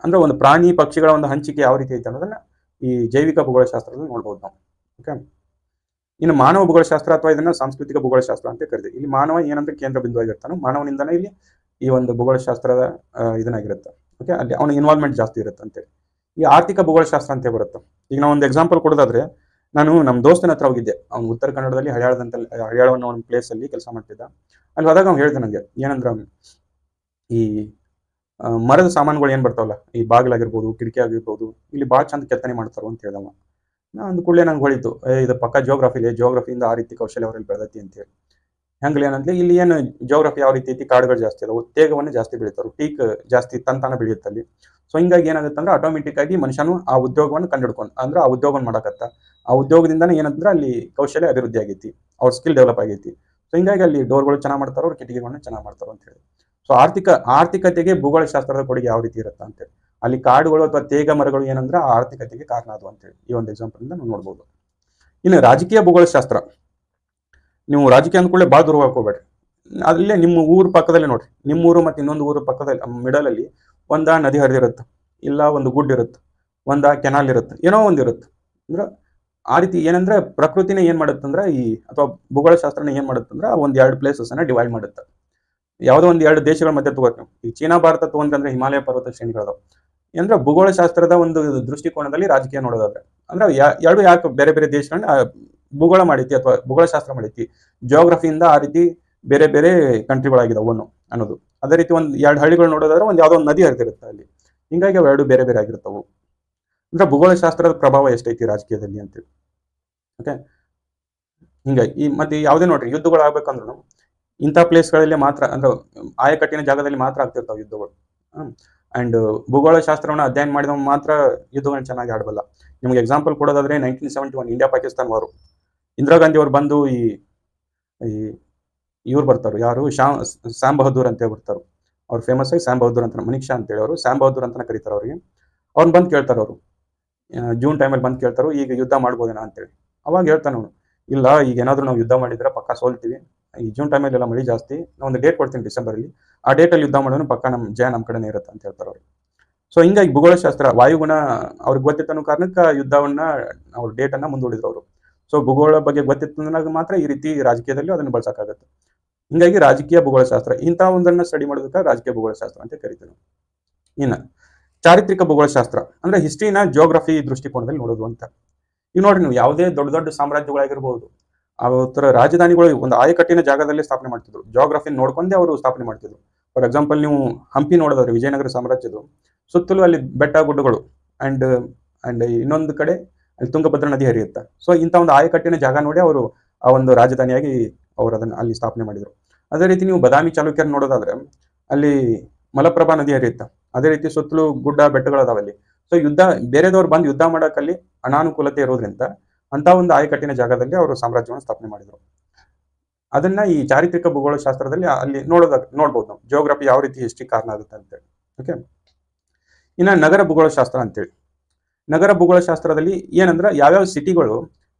ಅಂದ್ರೆ ಒಂದು ಪ್ರಾಣಿ ಪಕ್ಷಿಗಳ ಒಂದು ಹಂಚಿಕೆ ಯಾವ ರೀತಿ ಐತೆ ಅನ್ನೋದನ್ನ ಈ ಜೈವಿಕ ಭೂಗೋಳಶಾಸ್ತ್ರದಲ್ಲಿ ನೋಡ್ಬೋದು ನಾವು. ಓಕೆ, ಇನ್ನು ಮಾನವ ಭೂಗೋಳಶಾಸ್ತ್ರ ಅಥವಾ ಇದನ್ನ ಸಾಂಸ್ಕೃತಿಕ ಭೂಗೋಳಶಾಸ್ತ್ರ ಅಂತ ಕರಿತೀವಿ. ಇಲ್ಲಿ ಮಾನವ ಏನಂದ್ರೆ ಕೇಂದ್ರ ಬಿಂದು ಆಗಿರ್ತಾನೆ, ಮಾನವನಿಂದನೇ ಇಲ್ಲಿ ಈ ಒಂದು ಭೂಗೋಳಶಾಸ್ತ್ರದ ಇದನ್ನಾಗಿರುತ್ತೆ. ಓಕೆ, ಅಲ್ಲಿ ಅವನ ಇನ್ವಾಲ್ವ್ಮೆಂಟ್ ಜಾಸ್ತಿ ಇರುತ್ತೆ ಅಂತೇಳಿ. ಈ ಆರ್ಥಿಕ ಭೂಗೋಳಶಾಸ್ತ್ರ ಅಂತ ಬರುತ್ತೆ. ಈಗ ನಾವು ಒಂದು ಎಕ್ಸಾಂಪಲ್ ಕೊಡೋದಾದ್ರೆ, ನಾನು ನಮ್ಮ ದೋಸ್ತನ ಹತ್ರ ಹೋಗಿದ್ದೆ. ಅವ್ನು ಉತ್ತರ ಕನ್ನಡದಲ್ಲಿ ಹಳ್ಯಾಳ ಅನ್ನೋ ಒಂದು ಪ್ಲೇಸ್ ಅಲ್ಲಿ ಕೆಲಸ ಮಾಡ್ತಿದ್ದ. ಅಲ್ಲಿ ಹೋದಾಗ ಅವ್ನು ಹೇಳ್ದೆ ನನಗೆ ಏನಂದ್ರೆ, ಈ ಮರದ ಸಾಮಾನುಗಳು ಏನ್ ಬರ್ತಾವಲ್ಲ, ಈ ಬಾಗಿಲಾಗಿರ್ಬೋದು, ಕಿಟಕಿ ಆಗಿರ್ಬೋದು, ಇಲ್ಲಿ ಭಾಳ ಚಂದ ಕೆತ್ತನೆ ಮಾಡ್ತಾರೋ ಅಂತ ಹೇಳ್ದವ. ಅಂದ ಕೂಡಲೇ ನಂಗೆ ಹೊಳಿತು, ಇದು ಪಕ್ಕ ಜಿಯೋಗ್ರಫಿಯಿಂದ ಆ ರೀತಿ ಕೌಶಲ್ಯ ಅವರಲ್ಲಿ ಬೆಳೆದೈತಿ ಅಂತ ಹೇಳಿ. ಹೆಂಗ್ಲಿ ಏನಂದ್ರೆ, ಇಲ್ಲಿ ಏನು ಜಿಯೋಗ್ರಫಿ ಯಾವ ರೀತಿ ಐತಿ, ಕಾಡುಗಳು ಜಾಸ್ತಿ ಅದಾವು, ತೇಗವನ್ನು ಜಾಸ್ತಿ ಬೆಳೀತಾರೆ, ಟೀಕ್ ಜಾಸ್ತಿ ತಂತಾನ ಬೆಳೆಯುತ್ತೆ ಅಲ್ಲಿ. ಸೊ ಹಿಂಗಾಗಿ ಏನಾಗುತ್ತೆ ಅಂದ್ರೆ ಆಟೋಮೆಟಿಕ್ ಆಗಿ ಮನುಷ್ಯನು ಆ ಉದ್ಯೋಗವನ್ನು ಕಂಡಿಡ್ಕೊಂಡು, ಅಂದ್ರೆ ಆ ಉದ್ಯೋಗವನ್ನು ಮಾಡಕತ್ತ, ಆ ಉದ್ಯೋಗದಿಂದಾನೇ ಏನಂದ್ರೆ ಅಲ್ಲಿ ಕೌಶಲ್ಯ ಅಭಿವೃದ್ಧಿ ಆಗೈತಿ, ಅವ್ರ ಸ್ಕಿಲ್ ಡೆವಲಪ್ ಆಗೈತಿ. ಸೊ ಹಿಂಗಾಗಿ ಅಲ್ಲಿ ಡೋರ್ಗಳು ಚೆನ್ನಾಗಿ ಮಾಡ್ತಾರೋ, ಅವ್ರ ಕಿಟಕಿಗಳನ್ನ ಚೆನ್ನಾಗಿ ಮಾಡ್ತಾರೋ ಅಂತ ಹೇಳಿ. ಸೊ ಆರ್ಥಿಕತೆಗೆ ಭೂಗೋಳಶಾಸ್ತ್ರದ ಕೊಡುಗೆ ಯಾವ ರೀತಿ ಇರುತ್ತೆ ಅಂತೇಳಿ. ಅಲ್ಲಿ ಕಾಡುಗಳು ಅಥವಾ ತೇಗ ಮರಗಳು ಏನಂದ್ರೆ ಆ ಆರ್ಥಿಕತೆಗೆ ಕಾರಣ ಅದು ಅಂತೇಳಿ ಈ ಒಂದು ಎಕ್ಸಾಂಪಲ್ ಇಂದ ನಾವು ನೋಡ್ಬೋದು. ಇನ್ನು ರಾಜಕೀಯ ಭೂಗೋಳಶಾಸ್ತ್ರ. ನೀವು ರಾಜಕೀಯ ಅಂದ್ಕೊಳ್ಳೆ ಭಾಳ ದೂರ ಹೋಗ್ಕೋಬೇಡ್ರಿ, ಅಲ್ಲೇ ನಿಮ್ಮ ಊರು ಪಕ್ಕದಲ್ಲಿ ನೋಡ್ರಿ, ನಿಮ್ಮ ಊರು ಮತ್ತು ಇನ್ನೊಂದು ಊರು ಪಕ್ಕದಲ್ಲಿ ಮಿಡಲ್ ಅಲ್ಲಿ ಒಂದ ನದಿ ಹರಿದಿರುತ್ತೆ, ಇಲ್ಲ ಒಂದು ಗುಡ್ ಇರುತ್ತೆ, ಒಂದ ಕೆನಾಲ್ ಇರುತ್ತೆ, ಏನೋ ಒಂದು ಇರುತ್ತೆ. ಅಂದ್ರೆ ಆ ರೀತಿ ಏನಂದ್ರೆ ಪ್ರಕೃತಿನೇ ಏನ್ ಮಾಡುತ್ತಂದ್ರೆ ಅಥವಾ ಭೂಗೋಳಶಾಸ್ತ್ರನ ಏನ್ ಮಾಡುತ್ತಂದ್ರೆ ಒಂದ್ ಎರಡು ಪ್ಲೇಸಸ್ ಅನ್ನ ಡಿವೈಡ್ ಮಾಡುತ್ತೆ. ಯಾವುದೋ ಒಂದು ಎರಡು ದೇಶಗಳ ಮಧ್ಯೆ ತಗೋತೀವಿ. ಈ ಚೀನಾ ಭಾರತ ತಗೊಂಡ್ರೆ ಹಿಮಾಲಯ ಪರ್ವತ ಶ್ರೇಣಿಗಳು ಅಂದ್ರೆ ಭೂಗೋಳಶಾಸ್ತ್ರದ ಒಂದು ದೃಷ್ಟಿಕೋನದಲ್ಲಿ ರಾಜಕೀಯ ನೋಡೋದಾದ್ರೆ, ಅಂದ್ರೆ ಎರಡು ಯಾಕೆ ಬೇರೆ ಬೇರೆ ದೇಶಗಳನ್ನ ಭೂಗೋಳ ಮಾಡೈತಿ ಅಥವಾ ಭೂಗೋಳಶಾಸ್ತ್ರ ಮಾಡೈತಿ, ಜಿಯೋಗ್ರಫಿಯಿಂದ ಆ ರೀತಿ ಬೇರೆ ಬೇರೆ ಕಂಟ್ರಿಗಳಾಗಿದ್ದಾವೆ ಅನ್ನೋದು. ಅದೇ ರೀತಿ ಒಂದ್ ಎರಡು ಹಳ್ಳಿಗಳು ನೋಡೋದಾದ್ರೆ ಒಂದ್ ಯಾವ್ದೋ ಒಂದು ನದಿ ಹರಿದಿರುತ್ತೆ ಅಲ್ಲಿ. ಹಿಂಗಾಗಿ ಅವು ಎರಡು ಬೇರೆ ಬೇರೆ ಆಗಿರ್ತಾವು. ಅಂದ್ರೆ ಭೂಗೋಳಶಾಸ್ತ್ರದ ಪ್ರಭಾವ ಎಷ್ಟೈತಿ ರಾಜಕೀಯದಲ್ಲಿ ಅಂತೇಳಿ. ಓಕೆ, ಹಿಂಗಾಗಿ ಮತ್ತೆ ಯಾವುದೇ ನೋಡ್ರಿ ಯುದ್ಧಗಳು ಆಗ್ಬೇಕಂದ್ರೂ ಇಂಥ ಪ್ಲೇಸ್ಗಳಲ್ಲಿ ಮಾತ್ರ, ಅಂದ್ರೆ ಆಯಕಟ್ಟಿನ ಜಾಗದಲ್ಲಿ ಮಾತ್ರ ಆಗ್ತಿರ್ತಾವೆ ಯುದ್ಧಗಳು. ಅಂಡ್ ಭೂಗೋಳಶಾಸ್ತ್ರವನ್ನು ಅಧ್ಯಯನ ಮಾಡಿದವ ಮಾತ್ರ ಯುದ್ಧಗಳನ್ನ ಚೆನ್ನಾಗಿ ಆಡಬಲ್ಲ. ನಿಮ್ಗೆ ಎಕ್ಸಾಂಪಲ್ ಕೊಡೋದಾದ್ರೆ 1971 ಇಂಡಿಯಾ ಪಾಕಿಸ್ತಾನ ವಾರು. ಇಂದಿರಾ ಗಾಂಧಿ ಅವರು ಬಂದು ಈ ಇವ್ರು ಬರ್ತಾರು, ಯಾರು ಸ್ಯಾಮ್ ಬಹದ್ದೂರ್ ಅಂತ ಬರ್ತಾರು. ಅವ್ರು ಫೇಮಸ್ ಆಗಿ ಸ್ಯಾಮ್ ಬಹದ್ದೂರ್ ಅಂತ, ಮನಿಕ್ ಶಾ ಅಂತ ಹೇಳಿ ಅವರು ಸ್ಯಾಮ್ ಬಹದ್ದೂರ್ ಅಂತ ಕರೀತಾರೆ ಅವ್ರಿಗೆ. ಅವ್ರನ್ನ ಬಂದು ಕೇಳ್ತಾರೆ ಅವರು, ಜೂನ್ ಟೈಮಲ್ಲಿ ಬಂದು ಕೇಳ್ತಾರೋ ಈಗ ಯುದ್ಧ ಮಾಡ್ಬೋದೇನಾ ಅಂತೇಳಿ. ಅವಾಗ ಹೇಳ್ತಾನೆ ಅವನು, ಇಲ್ಲ ಈಗ ಏನಾದರೂ ನಾವು ಯುದ್ಧ ಮಾಡಿದ್ರೆ ಪಕ್ಕ ಸೋಲ್ತೀವಿ, ಈ ಜೂನ್ ಟೈಮಲ್ಲಿ ಎಲ್ಲ ಮಳೆ ಜಾಸ್ತಿ, ನಾವು ಒಂದು ಡೇಟ್ ಕೊಡ್ತೀನಿ ಡಿಸೆಂಬರಲ್ಲಿ, ಆ ಡೇಟಲ್ಲಿ ಯುದ್ಧ ಮಾಡೋನು ಪಕ್ಕ ನಮ್ಮ ಕಡೆನೇ ಇರುತ್ತೆ ಅಂತ ಹೇಳ್ತಾರೆ ಅವ್ರು. ಸೊ ಹಿಂಗಾಗಿ ಭೂಗೋಳಶಾಸ್ತ್ರ ವಾಯುಗುಣ ಅವ್ರಿಗೆ ಗೊತ್ತಿತ್ತು ಅನ್ನೋ ಕಾರಣಕ್ಕೆ ಯುದ್ಧವನ್ನ ಅವ್ರ ಡೇಟನ್ನು ಮುಂದೂಡಿದ್ರು ಅವರು. ಸೊ ಭೂಗೋಳ ಬಗ್ಗೆ ಗೊತ್ತಿತ್ತು ಮಾತ್ರ ಈ ರೀತಿ ರಾಜಕೀಯದಲ್ಲಿ ಅದನ್ನು ಬಳಸಕ್ಕಾಗತ್ತೆ. ಹಿಂಗಾಗಿ ರಾಜಕೀಯ ಭೂಗೋಳಶಾಸ್ತ್ರ ಇಂಥ ಒಂದನ್ನು ಸ್ಟಡಿ ಮಾಡೋದಕ್ಕೆ ರಾಜಕೀಯ ಭೂಗೋಳಶಾಸ್ತ್ರ ಅಂತ ಕರಿತೀವಿ. ಇನ್ನು ಚಾರಿತ್ರಿಕ ಭೂಗೋಳಶಾಸ್ತ್ರ ಅಂದ್ರೆ ಹಿಸ್ಟ್ರಿನ ಜಿಯೋಗ್ರಫಿ ದೃಷ್ಟಿಕೋನದಲ್ಲಿ ನೋಡೋದು ಅಂತ. ಈಗ ನೋಡ್ರಿ, ನೀವು ಯಾವುದೇ ದೊಡ್ಡ ದೊಡ್ಡ ಸಾಮ್ರಾಜ್ಯಗಳಾಗಿರ್ಬೋದು, ಅವರ ರಾಜಧಾನಿಗಳು ಒಂದು ಆಯಕಟ್ಟಿನ ಜಾಗದಲ್ಲಿ ಸ್ಥಾಪನೆ ಮಾಡ್ತಿದ್ರು, ಜಿಯೋಗ್ರಫಿ ನೋಡ್ಕೊಂಡೇ ಅವರು ಸ್ಥಾಪನೆ ಮಾಡ್ತಿದ್ರು. ಫಾರ್ ಎಕ್ಸಾಂಪಲ್ ನೀವು ಹಂಪಿ ನೋಡೋದಾದ್ರೆ ವಿಜಯನಗರ ಸಾಮ್ರಾಜ್ಯದ ಸುತ್ತಲೂ ಅಲ್ಲಿ ಬೆಟ್ಟ ಗುಡ್ಡಗಳು ಅಂಡ್ ಇನ್ನೊಂದು ಕಡೆ ಅಲ್ಲಿ ತುಂಗಭದ್ರಾ ನದಿ ಹರಿಯುತ್ತೆ. ಸೊ ಇಂಥ ಒಂದು ಆಯಕಟ್ಟಿನ ಜಾಗ ನೋಡಿ ಅವರು ಆ ಒಂದು ರಾಜಧಾನಿಯಾಗಿ ಅವರು ಅದನ್ನು ಅಲ್ಲಿ ಸ್ಥಾಪನೆ ಮಾಡಿದರು. ಅದೇ ರೀತಿ ನೀವು ಬಾದಾಮಿ ಚಾಲುಕ್ಯರು ನೋಡೋದಾದ್ರೆ ಅಲ್ಲಿ ಮಲಪ್ರಭಾ ನದಿ ಹರಿಯುತ್ತೆ. ಅದೇ ರೀತಿ ಸುತ್ತಲೂ ಗುಡ್ಡ ಬೆಟ್ಟಗಳು ಅದಾವಲ್ಲಿ. ಸೊ ಬೇರೆದವ್ರು ಬಂದು ಯುದ್ಧ ಮಾಡಕ್ಕಲ್ಲಿ ಅನಾನುಕೂಲತೆ ಇರೋದ್ರಿಂದ ಅಂತ ಒಂದು ಆಯಕಟ್ಟಿನ ಜಾಗದಲ್ಲಿ ಅವರು ಸಾಮ್ರಾಜ್ಯವನ್ನು ಸ್ಥಾಪನೆ ಮಾಡಿದ್ರು. ಅದನ್ನ ಈ ಚಾರಿತ್ರಿಕ ಭೂಗೋಳ ಶಾಸ್ತ್ರದಲ್ಲಿ ಅಲ್ಲಿ ನೋಡ್ಬೋದು ನಾವು, ಜಿಯೋಗ್ರಫಿ ಯಾವ ರೀತಿ ಹಿಸ್ಟ್ರಿ ಕಾರಣ ಆಗುತ್ತೆ ಅಂತೇಳಿ. ಓಕೆ, ಇನ್ನ ನಗರ ಭೂಗೋಳ ಶಾಸ್ತ್ರ ಅಂತೇಳಿ. ನಗರ ಭೂಗೋಳ ಶಾಸ್ತ್ರದಲ್ಲಿ ಏನಂದ್ರೆ ಯಾವ್ಯಾವ ಸಿಟಿಗಳು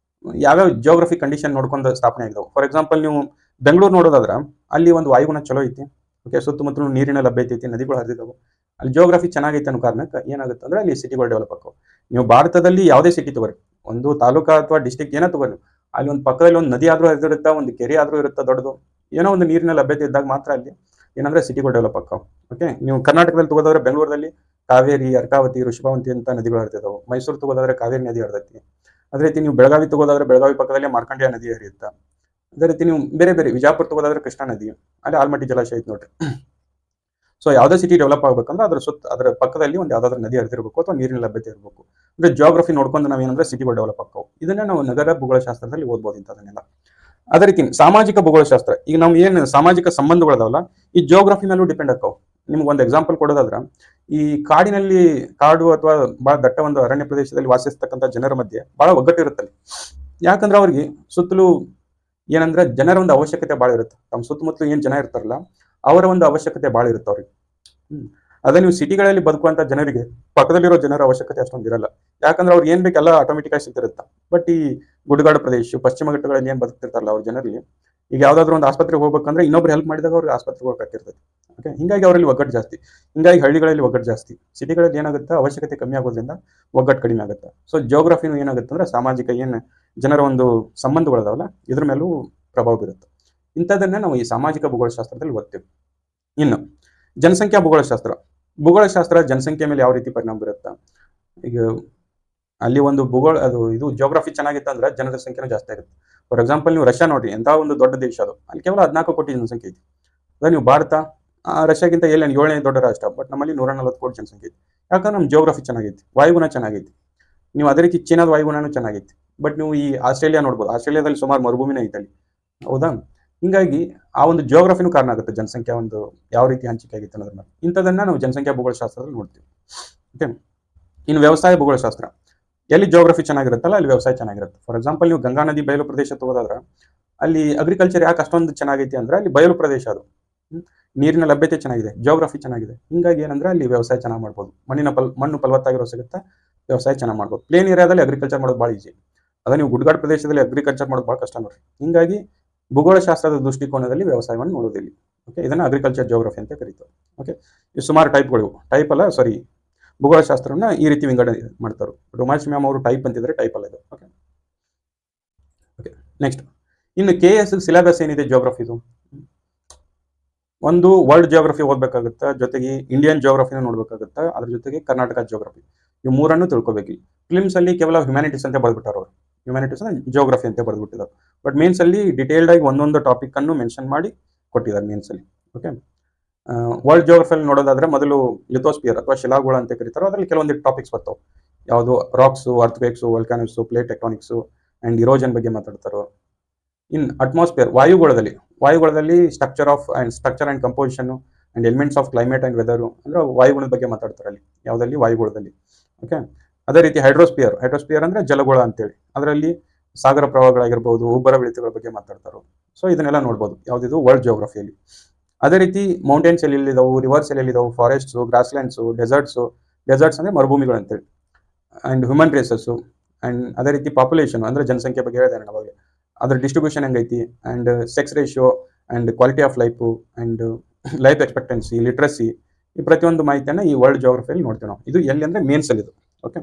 ಯಾವ್ಯಾವ ಜಿಯೋಗ್ರಫಿ ಕಂಡೀಷನ್ ನೋಡ್ಕೊಂಡು ಸ್ಥಾಪನೆ ಆಗಿದಾವೆ. ಫಾರ್ ಎಕ್ಸಾಂಪಲ್ ನೀವು ಬೆಂಗಳೂರು ನೋಡೋದಾದ್ರ ಅಲ್ಲಿ ಒಂದು ವಾಯುಗುಣ ಚಲೋ ಐತಿ. ಓಕೆ, ಸುತ್ತಮುತ್ತಲು ನೀರಿನ ಲಭ್ಯತೆ ಐತಿ, ನದಿಗಳು ಹರಿದಿದ್ದಾವೆ, ಅಲ್ಲಿ ಜಿಯೋಗ್ರಫಿ ಚೆನ್ನಾಗೈತೆ ಅನ್ನೋ ಕಾರಣಕ್ಕೆ ಏನಾಗುತ್ತೆ ಅಂದ್ರೆ ಅಲ್ಲಿ ಸಿಟಿಗಳು ಡೆವಲಪ್ ಆಗ್ತಾವೆ. ನೀವು ಭಾರತದಲ್ಲಿ ಯಾವುದೇ ಸಿಟಿ ತಗೋರಿ, ಒಂದು ತಾಲೂಕಾ ಅಥವಾ ಡಿಸ್ಟಿಕ್ ಏನೋ ತಗೋರಿ, ಅಲ್ಲಿ ಒಂದು ಪಕ್ಕದಲ್ಲಿ ಒಂದು ನದಿ ಆದ್ರೂ ಹರಿದಿರುತ್ತಾ, ಒಂದು ಕೆರೆ ಆದ್ರೂ ಇರುತ್ತೆ ದೊಡ್ಡದು, ಏನೋ ಒಂದು ನೀರಿನ ಲಭ್ಯತೆ ಇದ್ದಾಗ ಮಾತ್ರ ಅಲ್ಲಿ ಏನಂದ್ರೆ ಸಿಟಿಗಳು ಡೆವಲಪ್ ಆಗ್ತಾವೆ. ಓಕೆ, ನೀವು ಕರ್ನಾಟಕದಲ್ಲಿ ತಗೋದಾದ್ರೆ ಬೆಂಗಳೂರಲ್ಲಿ ಕಾವೇರಿ, ಅರ್ಕಾವತಿ, ಋಷಭಾವಂತಿ ಅಂತ ನದಿಗಳು ಹರಿದಿದ್ದಾವೆ. ಮೈಸೂರು ತಗೋದಾದ್ರೆ ಕಾವೇರಿ ನದಿ ಹರಿದೈತಿ. ಅದೇ ರೀತಿ ನೀವು ಬೆಳಗಾವಿ ತಗೋದಾದ್ರೆ ಬೆಳಗಾವಿ ಪಕ್ಕದಲ್ಲಿ ಮಾರ್ಕಂಡೇಯ ನದಿ ಹರಿಯುತ್ತಾ. ಅದೇ ರೀತಿ ನೀವು ಬೇರೆ ಬೇರೆ ವಿಜಾಪುರ ತಗೋದಾದ್ರೆ ಕೃಷ್ಣಾ ನದಿ, ಅಲ್ಲಿ ಆಲ್ಮಟ್ಟಿ ಜಲಾಶಯ ಐತೆ ನೋಡ್ರಿ. ಸೊ ಯಾವುದೇ ಸಿಟಿ ಡೆವಲಪ್ ಆಗ್ಬೇಕಂದ್ರೆ ಅದರ ಪಕ್ಕದಲ್ಲಿ ಒಂದು ಯಾವ್ದಾದ್ರು ನದಿ ಹರಿದಿರಬೇಕು ಅಥವಾ ನೀರಿನ ಲಭ್ಯತೆ ಇರಬೇಕು. ಅಂದ್ರೆ ಜಿಯೋಗ್ರಫಿ ನೋಡ್ಕೊಂಡು ನಾವೇನಂದ್ರೆ ಸಿಟಿಗಳು ಡೆವಲಪ್ ಆಗ್ತಾವೆ. ಇದನ್ನ ನಾವು ನಗರ ಭೂಗೋಳಶಾಸ್ತ್ರದಲ್ಲಿ ಓದ್ಬೋದು ಇಂಥದನ್ನೆಲ್ಲ. ಅದೇ ರೀತಿ ಸಾಮಾಜಿಕ ಭೂಗೋಳಶಾಸ್ತ್ರ, ಈಗ ನಾವು ಏನು ಸಾಮಾಜಿಕ ಸಂಬಂಧಗಳದಾವಲ್ಲ, ಈ ಜಿಯೋಗ್ರಫಿ ಮೇಲೂ ಡಿಪೆಂಡ್ ಆಗ್ತಾವೆ. ನಿಮ್ಗೆ ಒಂದು ಎಕ್ಸಾಂಪಲ್ ಕೊಡೋದಾದ್ರ, ಈ ಕಾಡು ಅಥವಾ ಬಹಳ ದಟ್ಟ ಒಂದು ಅರಣ್ಯ ಪ್ರದೇಶದಲ್ಲಿ ವಾಸಿಸ್ತಕ್ಕಂಥ ಜನರ ಮಧ್ಯೆ ಬಹಳ ಒಗ್ಗಟ್ಟಿರುತ್ತಲ್ಲಿ. ಯಾಕಂದ್ರೆ ಅವ್ರಿಗೆ ಸುತ್ತಲೂ ಏನಂದ್ರೆ ಜನರ ಒಂದು ಅವಶ್ಯಕತೆ ಭಾಳ ಇರುತ್ತೆ. ತಮ್ಮ ಸುತ್ತಮುತ್ತಲು ಏನ್ ಜನ ಇರ್ತಾರಲ್ಲ ಅವರ ಒಂದು ಅವಶ್ಯಕತೆ ಭಾಳ ಇರುತ್ತೆ ಅವ್ರಿಗೆ. ಅದೇ ನೀವು ಸಿಟಿಗಳಲ್ಲಿ ಬದುಕುವಂತ ಜನರಿಗೆ ಪಕ್ಕದಲ್ಲಿರೋ ಜನರ ಅವಶ್ಯಕತೆ ಅಷ್ಟೊಂದು ಇರಲ್ಲ. ಯಾಕಂದ್ರೆ ಅವ್ರಿಗೆ ಏನ್ ಬೇಕೆಲ್ಲ ಆಟೋಮೆಟಿಕ್ ಆಗಿ ಸಿಗ್ತಿರುತ್ತೆ. ಬಟ್ ಈ ಗುಡ್ಡಗಾಡು ಪ್ರದೇಶ, ಪಶ್ಚಿಮ ಘಟ್ಟಗಳಲ್ಲಿ ಏನ್ ಬದುಕ್ತಿರ್ತಾರಲ್ಲ ಅವ್ರ ಜನರಿಗೆ, ಈಗ ಯಾವ್ದಾದ್ರು ಒಂದು ಆಸ್ಪತ್ರೆಗೆ ಹೋಗ್ಬೇಕಂದ್ರೆ ಇನ್ನೊಬ್ರು ಹೆಲ್ಪ್ ಮಾಡಿದಾಗ ಅವ್ರಿಗೆ ಆಸ್ಪತ್ರೆಗೆ ಹೋಗಕ್ಕಿರ್ತದೆ. ಓಕೆ, ಹಿಂಗಾಗಿ ಅವರಲ್ಲಿ ಒಗ್ಗಟ್ಟು ಜಾಸ್ತಿ. ಹಿಂಗಾಗಿ ಹಳ್ಳಿಗಳಲ್ಲಿ ಒಗ್ಗಟ್ಟು ಜಾಸ್ತಿ. ಸಿಟಿಗಳಲ್ಲಿ ಏನಾಗುತ್ತೆ, ಅವಶ್ಯಕತೆ ಕಮ್ಮಿ ಆಗೋದ್ರಿಂದ ಒಗ್ಗಟ್ಟು ಕಡಿಮೆ ಆಗುತ್ತೆ. ಸೊ ಜಿಯೋಗ್ರಫಿನೂ ಏನಾಗುತ್ತೆ ಅಂದ್ರೆ ಸಾಮಾಜಿಕ ಜನರ ಒಂದು ಸಂಬಂಧಗಳದಾವಲ್ಲ ಇದ್ರ ಮೇಲೂ ಪ್ರಭಾವ ಬೀರುತ್ತೆ. ಇಂಥದನ್ನ ನಾವು ಈ ಸಾಮಾಜಿಕ ಭೂಗೋಳಶಾಸ್ತ್ರದಲ್ಲಿ ಓದ್ತೇವೆ. ಇನ್ನು ಜನಸಂಖ್ಯಾ ಭೂಗೋಳಶಾಸ್ತ್ರ ಜನಸಂಖ್ಯೆ ಮೇಲೆ ಯಾವ ರೀತಿ ಪರಿಣಾಮ ಬೀರುತ್ತೆ. ಈಗ ಅಲ್ಲಿ ಒಂದು ಇದು ಜಿಯೋಗ್ರಫಿ ಚೆನ್ನಾಗಿತ್ತು ಅಂದ್ರೆ ಜನರ ಸಂಖ್ಯೆನೂ ಜಾಸ್ತಿ ಆಗುತ್ತೆ. ಫಾರ್ ಎಕ್ಸಾಂಪಲ್ ನೀವು ರಷ್ಯಾ ನೋಡ್ರಿ, ಎಂತ ಒಂದು ದೊಡ್ಡ ದೇಶ ಅದು, ಅಲ್ಲಿ ಕೇವಲ 14 ಕೋಟಿ ಜನಸಂಖ್ಯೆ ಐತಿ. ಅದೇ ನೀವು ಭಾರತ ರಷ್ಯಾಗಿಂತ 7ನೇ ದೊಡ್ಡ ರಾಷ್ಟ್ರ, ಬಟ್ ನಮ್ಮಲ್ಲಿ 140 ಕೋಟಿ ಜನಸಂಖ್ಯೆ ಐತಿ. ಯಾಕಂದ್ರೆ ನಮ್ಮ ಜಿಯೋಗ್ರಫಿ ಚೆನ್ನಾಗೈತಿ, ವಾಯುಗುಣ ಚೆನ್ನಾಗೈತಿ. ನೀವು ಅದೇ ರೀತಿ ಚೀನಾದ ವಾಯುಗುಣನೂ ಚೆನ್ನಾಗೈತಿ. ಬಟ್ ನೀವು ಈ ಆಸ್ಟ್ರೇಲಿಯಾ ನೋಡ್ಬೋದು, ಆಸ್ಟ್ರೇಲಿಯಾದಲ್ಲಿ ಸುಮಾರು ಮರುಭೂಮಿನೇ ಐತೆ ಅಲ್ಲಿ, ಹೌದಾ. ಹಿಂಗಾಗಿ ಆ ಒಂದು ಜಿಯೋಗ್ರಫಿನೂ ಕಾರಣ ಆಗುತ್ತೆ ಜನಸಂಖ್ಯೆ ಒಂದು ಯಾವ ರೀತಿ ಹಂಚಿಕೆ ಆಗಿತ್ತು ಅನ್ನೋದ್ರ ಮೇಲೆ. ಇಂಥದನ್ನ ನಾವು ಜನಸಂಖ್ಯಾ ಭೂಗೋಳಶಾಸ್ತ್ರದಲ್ಲಿ ನೋಡ್ತೀವಿ. ಓಕೆ, ಇನ್ನು ವ್ಯವಸಾಯ ಭೂಗೋಳಶಾಸ್ತ್ರ, ಎಲ್ಲಿ ಜಿಯೋಗ್ರಫಿ ಚೆನ್ನಾಗಿರುತ್ತಲ್ಲ ಅಲ್ಲಿ ವ್ಯವಸಾಯ ಚೆನ್ನಾಗಿರುತ್ತೆ. ಫಾರ್ ಎಕ್ಸಾಂಪಲ್ ನೀವು ಗಂಗಾ ನದಿ ಬಯಲು ಪ್ರದೇಶ ತಗೋದಾದ್ರೆ ಅಲ್ಲಿ ಅಗ್ರಿಕಲ್ಚರ್ ಯಾಕೆ ಅಷ್ಟೊಂದು ಚೆನ್ನಾಗೈತಿ ಅಂದ್ರೆ ಅಲ್ಲಿ ಬಯಲು ಪ್ರದೇಶ ಅದು, ನೀರಿನ ಲಭ್ಯತೆ ಚೆನ್ನಾಗಿದೆ, ಜಿಯೋಗ್ರಫಿ ಚೆನ್ನಾಗಿದೆ. ಹಿಂಗಾಗಿ ಏನಂದ್ರೆ ಅಲ್ಲಿ ವ್ಯವಸಾಯ ಚೆನ್ನಾಗಿ ಮಾಡ್ಬೋದು. ಮಣ್ಣು ಫಲವತ್ತಾಗಿರೋ ಸಿಗುತ್ತೆ, ವ್ಯವಸಾಯ ಚೆನ್ನಾಗಿ ಮಾಡ್ಬೋದು. ಪ್ಲೇನ್ ಏರಿಯಾದಲ್ಲಿ ಅಗ್ರಿಕಲ್ಚರ್ ಮಾಡೋದು ಭಾಳ ಈಜಿ. ಅದೇ ನೀವು ಗುಡ್ಡಗಾಡು ಪ್ರದೇಶದಲ್ಲಿ ಅಗ್ರಿಕಲ್ಚರ್ ಮಾಡೋದು ಭಾಳ ಕಷ್ಟ ನೋಡ್ರಿ. ಹಿಂಗಾಗಿ ಭೂಗೋಳಶಾಸ್ತ್ರದ ದೃಷ್ಟಿಕೋನದಲ್ಲಿ ವ್ಯವಸಾಯವನ್ನು ನೋಡೋದಿಲ್ಲ. ಓಕೆ, ಇದನ್ನ ಅಗ್ರಿಕಲ್ಚರ್ ಜಿಯೋಗ್ರಫಿ ಅಂತ ಕರೀತಾರೆ. ಓಕೆ, ಈ ಸುಮಾರು ಭೂಗೋಳಶಾಸ್ತ್ರವನ್ನ ಈ ರೀತಿ ವಿಂಗಡಣೆ ಮಾಡ್ತಾರೆ. ಉಮಾಶ್ರೀ ಮ್ಯಾಮ್ ಅವರು ಟೈಪ್ ಅಂತಿದ್ರೆ ಟೈಪ್ ಅಲ್ಲ ಇದು. ಓಕೆ, ನೆಕ್ಸ್ಟ್ ಇನ್ನು KS ಸಿಲೆಬಸ್ ಏನಿದೆ ಜಿಯೋಗ್ರಫಿದು, ಒಂದು ವರ್ಲ್ಡ್ ಜಿಯೋಗ್ರಫಿ ಓದಬೇಕಾಗುತ್ತೆ, ಜೊತೆಗೆ ಇಂಡಿಯನ್ ಜಿಯೋಗ್ರಫಿನ ನೋಡ್ಬೇಕಾಗುತ್ತೆ, ಅದ್ರ ಜೊತೆಗೆ ಕರ್ನಾಟಕ ಜಿಯೋಗ್ರಫಿ, ಇವು ಮೂರನ್ನು ತಿಳ್ಕೊಬೇಕು. ಫಿಲ್ಮ್ಸ್ ಅಲ್ಲಿ ಕೇವಲ ಹ್ಯುಮ್ಯಾನಿಟೀಸ್ ಅಂತ ಬರ್ದ್ಬಿಟ್ಟಾರ ಅವರು, ಹ್ಯುಮ್ಯಾನಿಟೀಸ್ ಜಿಯೋಗ್ರಫಿ ಅಂತ ಬರ್ದ್ಬಿಟ್ಟಿದ್ದಾರೆ. ಬಟ್ ಮೇನ್ಸ್ ಅಲ್ಲಿ ಡಿಟೇಲ್ಡ್ ಆಗಿ ಒಂದೊಂದು ಟಾಪಿಕ್ ಅನ್ನು ಮೆನ್ಷನ್ ಮಾಡಿ ಕೊಟ್ಟಿದ್ದಾರೆ ಮೇನ್ಸ್ ಅಲ್ಲಿ. ಓಕೆ, ವರ್ಲ್ಡ್ ಜಿಯೋಗ್ರಫಿಯಲ್ಲಿ ನೋಡೋದಾದ್ರೆ ಮೊದಲು ಲಿಥೋಸ್ಪಿಯರ್ ಅಥವಾ ಶಿಲಾಗೋಳ ಅಂತ ಕರೀತಾರೆ. ಅದರಲ್ಲಿ ಕೆಲವೊಂದು ಟಾಪಿಕ್ಸ್ ಬರ್ತಾವೆ. ಯಾವುದು rocks, earthquakes, volcanics, plate tectonics and erosion ಬಗ್ಗೆ ಮಾತಾಡ್ತಾರೋ. ಇನ್ ಅಟ್ಮಾಸ್ಫಿಯರ್, ವಾಯುಗುಣದಲ್ಲಿ structure and composition and elements of climate and weather ಅಂದ್ರೆ ವಾಯುಗುಣದ ಬಗ್ಗೆ ಮಾತಾಡ್ತಾರೆ ಅಲ್ಲಿ ಯಾವುದಲ್ಲಿ ವಾಯುಗುಣದಲ್ಲಿ. ಓಕೆ, ಅದೇ ರೀತಿ ಹೈಡ್ರೋಸ್ಪಿಯರ್ ಅಂದ್ರೆ ಜಲಗೋಳ ಅಂತೇಳಿ, ಅದರಲ್ಲಿ ಸಾಗರ ಪ್ರವಾಹಗಳಾಗಿರ್ಬೋದು, ಉಬ್ಬರ ಬೆಳೀತಿಗಳ ಬಗ್ಗೆ ಮಾತಾಡ್ತಾರೆ. ಸೊ ಇದನ್ನೆಲ್ಲ ನೋಡ್ಬೋದು ಯಾವುದಿದು ವರ್ಲ್ಡ್ ಜಿಯೋಗ್ರಫಿಯಲ್ಲಿ. ಅದೇ ರೀತಿ ಮೌಂಟೇನ್ಸ್ ಎಲ್ಲಿದ್ದಾವು, ರಿವರ್ಸ್ ಎಲ್ಲಿದ್ದಾವು, ಫಾರೆಸ್ಟ್ಸ್, ಗ್ರಾಸ್ಲ್ಯಾಂಡ್ಸ್, ಡೆಸರ್ಟ್ಸ್ ಅಂದ್ರೆ ಮರುಭೂಮಿಗಳು ಅಂತೇಳಿ, ಅಂಡ್ ಹ್ಯೂಮನ್ ರೇಸಸ್, ಅಂಡ್ ಅದೇ ರೀತಿ ಪಾಪ್ಯುಲೇಷನ್ ಅಂದ್ರೆ ಜನಸಂಖ್ಯೆ ಬಗ್ಗೆ ಹೇಳಿದೆ ನಾನು ಅವಾಗ, ಅದ್ರ ಡಿಸ್ಟ್ರಿಬ್ಯೂಷನ್ ಹೆಂಗೈತಿ, and sex ratio and quality of life and life expectancy, literacy, ಈ ಪ್ರತಿಯೊಂದು ಮಾಹಿತಿಯನ್ನು ಈ ವರ್ಲ್ಡ್ ಜಿಯೋಗ್ರಫಿಯಲ್ಲಿ ನೋಡ್ತೀವಿ ನಾವು. ಇದು ಎಲ್ಲಿ ಅಂದ್ರೆ ಮೇನ್ಸ್ ಅಲ್ಲಿ ಇದು. Okay,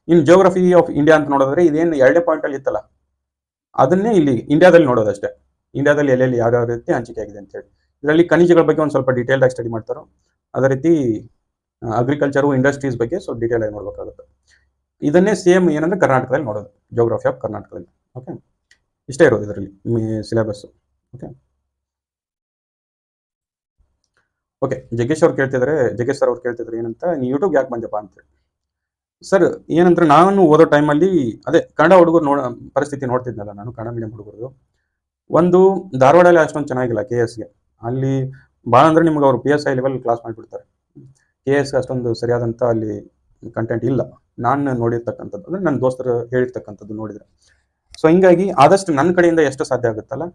in geography of India ಅಂತ ನೋಡಿದ್ರೆ ಇದೇನು 2ನೇ ಪಾಯಿಂಟ್ ಅಲ್ಲಿ ಇತ್ತಲ್ಲ, ಅದನ್ನೇ ಇಲ್ಲಿ ಇಂಡಿಯಾದಲ್ಲಿ ನೋಡೋದಷ್ಟೇ. ಇಂಡಿಯಾದಲ್ಲಿ ಎಲ್ಲೆಲ್ಲಿ ಯಾವ್ಯಾವ ರೀತಿ ಹಂಚಿಕೆ ಆಗಿದೆ ಅಂತ ಹೇಳಿ. ಇದರಲ್ಲಿ ಖನಿಜಗಳ ಬಗ್ಗೆ ಒಂದು ಸ್ವಲ್ಪ ಡೀಟೇಲ್ ಆಗಿ ಸ್ಟಡಿ ಮಾಡ್ತಾರೋ. ಅದೇ ರೀತಿ ಅಗ್ರಿಕಲ್ಚರು, ಇಂಡಸ್ಟ್ರೀಸ್ ಬಗ್ಗೆ ಸ್ವಲ್ಪ ಡೀಟೇಲ್ ಆಗಿ ನೋಡ್ಬೇಕಾಗುತ್ತೆ. ಇದನ್ನೇ ಸೇಮ್ ಏನಂದ್ರೆ ಕರ್ನಾಟಕದಲ್ಲಿ ನೋಡೋದು, ಜಿಯೋಗ್ರಫಿ ಆಫ್ ಕರ್ನಾಟಕದಲ್ಲಿ. ಓಕೆ, ಇಷ್ಟೇ ಇರೋದು ಇದರಲ್ಲಿ ಸಿಲೆಬಸ್. ಓಕೆ, ಜಗ್ಗೇಶ್ ಸರ್ ಅವ್ರು ಕೇಳ್ತಿದ್ರೆ ಏನಂತ, ನೀ ಯೂಟ್ಯೂಬ್ ಯಾಕೆ ಬಂದಪ್ಪ ಅಂತೇಳಿ. ಸರ್ ಏನಂದ್ರೆ ನಾನು ಓದೋ ಟೈಮಲ್ಲಿ ಅದೇ ಕನ್ನಡ ಹುಡುಗರು ಪರಿಸ್ಥಿತಿ ನೋಡ್ತಿದ್ನಲ್ಲ, ನಾನು ಕನ್ನಡ ಮೀಡಿಯಂ ಹುಡುಗರು. ಒಂದು ಧಾರವಾಡಲ್ಲಿ ಅಷ್ಟೊಂದು ಚೆನ್ನಾಗಿಲ್ಲ KSಗೆ. ಅಲ್ಲಿ ಭಾಳ ಅಂದರೆ ನಿಮ್ಗೆ ಅವರು PSI ಲೆವೆಲ್ ಕ್ಲಾಸ್ ಮಾಡಿಬಿಡ್ತಾರೆ. KS ಅಷ್ಟೊಂದು ಸರಿಯಾದಂಥ ಅಲ್ಲಿ ಕಂಟೆಂಟ್ ಇಲ್ಲ, ನಾನು ನೋಡಿರ್ತಕ್ಕಂಥದ್ದು, ಅಂದರೆ ನನ್ನ ದೋಸ್ತರು ಹೇಳಿರ್ತಕ್ಕಂಥದ್ದು ನೋಡಿದರೆ. ಸೊ ಹಿಂಗಾಗಿ ಆದಷ್ಟು ನನ್ನ ಕಡೆಯಿಂದ ಎಷ್ಟು ಸಾಧ್ಯ ಆಗುತ್ತಲ್ಲ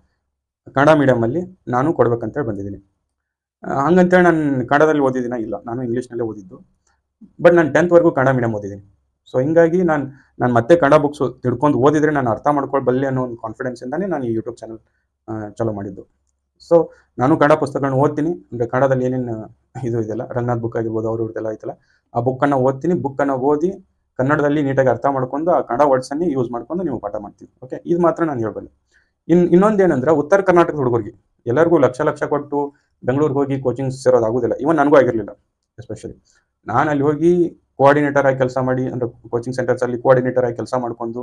ಕನ್ನಡ ಮೀಡಿಯಮಲ್ಲಿ ನಾನು ಕೊಡ್ಬೇಕಂತೇಳಿ ಬಂದಿದ್ದೀನಿ. ಹಂಗಂತೇಳಿ ನಾನು ಕನ್ನಡದಲ್ಲಿ ಓದಿದ್ದೀನ? ಇಲ್ಲ, ನಾನು ಇಂಗ್ಲೀಷ್ನಲ್ಲೇ ಓದಿದ್ದು. ಬಟ್ ನಾನು 10th ವರೆಗೂ ಕನ್ನಡ ಮೀಡಿಯಮ್ ಓದಿದ್ದೀನಿ. ಸೊ ಹಿಂಗಾಗಿ ನಾನು ಮತ್ತೆ ಕನ್ನಡ ಬುಕ್ಸು ತಿಳ್ಕೊಂಡು ಓದಿದರೆ ನಾನು ಅರ್ಥ ಮಾಡ್ಕೊಳ್ಬಲ್ಲೆ ಅನ್ನೋ ಒಂದು ಕಾನ್ಫಿಡೆನ್ಸಿಂದಾನೇ ನಾನು ಈ ಯೂಟ್ಯೂಬ್ ಚಾನಲ್ ಚಾಲೂ ಮಾಡಿದ್ದು. ಸೊ ನಾನು ಕನ್ನಡ ಪುಸ್ತಕಗಳನ್ನ ಓದ್ತೀನಿ, ಅಂದರೆ ಕನ್ನಡದಲ್ಲಿ ಏನೇನು ಇದು ಇದೆಲ್ಲ ರಂಗನಾಥ್ ಬುಕ್ ಆಗಿರ್ಬೋದು, ಅವ್ರದ್ದೆಲ್ಲ ಐತಲ್ಲ, ಆ ಬುಕ್ಕನ್ನು ಓದ್ತೀನಿ. ಬುಕ್ಕನ್ನು ಓದಿ ಕನ್ನಡದಲ್ಲಿ ನೀಟಾಗಿ ಅರ್ಥ ಮಾಡ್ಕೊಂಡು ಆ ಕನ್ನಡ ವರ್ಡ್ಸನ್ನೇ ಯೂಸ್ ಮಾಡ್ಕೊಂಡು ನೀವು ಪಾಠ ಮಾಡ್ತೀವಿ. ಓಕೆ, ಇದು ಮಾತ್ರ ನಾನು ಹೇಳ್ಬಲ್ಲೆ. ಇನ್ನೊಂದೇನಂದ್ರೆ ಉತ್ತರ ಕರ್ನಾಟಕದ ಹುಡುಗರಿಗೆ ಎಲ್ಲರಿಗೂ ಲಕ್ಷ ಕೊಟ್ಟು ಬೆಂಗಳೂರಿಗೆ ಹೋಗಿ ಕೋಚಿಂಗ್ ಸೇರೋದಾಗೋದಿಲ್ಲ. ಇವನ್ ನನಗೂ ಆಗಿರಲಿಲ್ಲ. ಎಸ್ಪೆಷಲಿ ನಾನು ಅಲ್ಲಿ ಹೋಗಿ ಕೋಆರ್ಡಿನೇಟರ್ ಆಗಿ ಕೆಲಸ ಮಾಡಿ, ಅಂದರೆ ಕೋಚಿಂಗ್ ಸೆಂಟರ್ಸಲ್ಲಿ ಕೋಆರ್ಡಿನೇಟರ್ ಆಗಿ ಕೆಲಸ ಮಾಡ್ಕೊಂಡು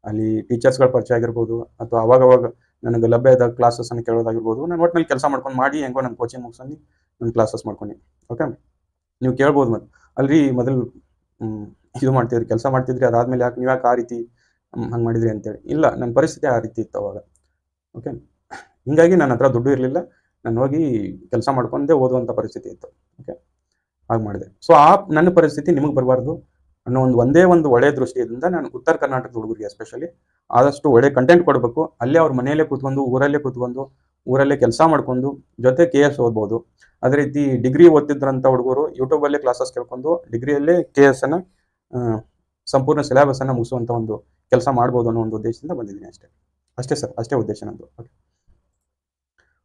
ಅಲ್ಲಿ ಟೀಚರ್ಸ್ಗಳ ಪರಿಚಯ ಆಗಿರ್ಬೋದು, ಅಥವಾ ಅವಾಗವಾಗ ನನಗೆ ಲಭ್ಯ ಇದ್ದ ಕ್ಲಾಸಸ್ಸನ್ನು ಕೇಳೋದಾಗಿರ್ಬೋದು, ನಾನು ಒಟ್ಟಿನಲ್ಲಿ ಕೆಲಸ ಮಾಡ್ಕೊಂಡು ಮಾಡಿ ಹೆಂಗೋ ನನ್ನ ಕೋಚಿಂಗ್ ಮುಗಿಸಲ್ಲಿ ನನ್ನ ಕ್ಲಾಸಸ್ ಮಾಡ್ಕೊಂಡು. ಓಕೆ, ನೀವು ಕೇಳ್ಬೋದು ಮತ್ತೆ ಅಲ್ರಿ ಮೊದಲು ಇದು ಮಾಡ್ತಿದ್ರಿ, ಕೆಲಸ ಮಾಡ್ತಿದ್ರಿ, ಅದಾದಮೇಲೆ ನೀವು ಯಾಕೆ ಆ ರೀತಿ ಹಂಗೆ ಮಾಡಿದ್ರಿ ಅಂತೇಳಿ. ಇಲ್ಲ, ನನ್ನ ಪರಿಸ್ಥಿತಿ ಆ ರೀತಿ ಇತ್ತು ಅವಾಗ. ಓಕೆ, ಹಿಂಗಾಗಿ ನನ್ನ ಹತ್ರ ದುಡ್ಡು ಇರಲಿಲ್ಲ, ನಾನು ಹೋಗಿ ಕೆಲಸ ಮಾಡ್ಕೊಂಡೇ ಓದುವಂಥ ಪರಿಸ್ಥಿತಿ ಇತ್ತು. ಓಕೆ, ಹಾಗೆ ಮಾಡಿದೆ. ಸೊ ನನ್ನ ಪರಿಸ್ಥಿತಿ ನಿಮಗೆ ಬರಬಾರ್ದು ಅನ್ನೋ ಒಂದೇ ಒಂದು ಒಳ್ಳೆಯ ದೃಷ್ಟಿಯಿಂದ ನಾನು ಉತ್ತರ ಕರ್ನಾಟಕದ ಹುಡುಗರಿಗೆ ಎಸ್ಪೆಷಲಿ ಆದಷ್ಟು ಒಳ್ಳೆ ಕಂಟೆಂಟ್ ಕೊಡಬೇಕು. ಅಲ್ಲೇ ಅವ್ರ ಮನೆಯಲ್ಲೇ ಕೂತ್ಕೊಂಡು, ಊರಲ್ಲೇ ಕೆಲಸ ಮಾಡ್ಕೊಂಡು ಜೊತೆ KS ಓದ್ಬೋದು. ಅದೇ ರೀತಿ ಡಿಗ್ರಿ ಓದ್ತಿದ್ರಂಥ ಹುಡುಗರು ಯೂಟ್ಯೂಬಲ್ಲೇ ಕ್ಲಾಸಸ್ ಕೇಳ್ಕೊಂಡು ಡಿಗ್ರಿಯಲ್ಲೇ KS ಅನ್ನು ಸಂಪೂರ್ಣ ಸಿಲೆಬಸ್ ಅನ್ನು ಮುಗಿಸುವಂಥ ಒಂದು ಕೆಲಸ ಮಾಡ್ಬೋದು ಅನ್ನೋ ಒಂದು ಉದ್ದೇಶದಿಂದ ಬಂದಿದ್ದೀನಿ. ಅಷ್ಟೇ ಸರ್, ಅಷ್ಟೇ ಉದ್ದೇಶ ನಂದು. ಓಕೆ.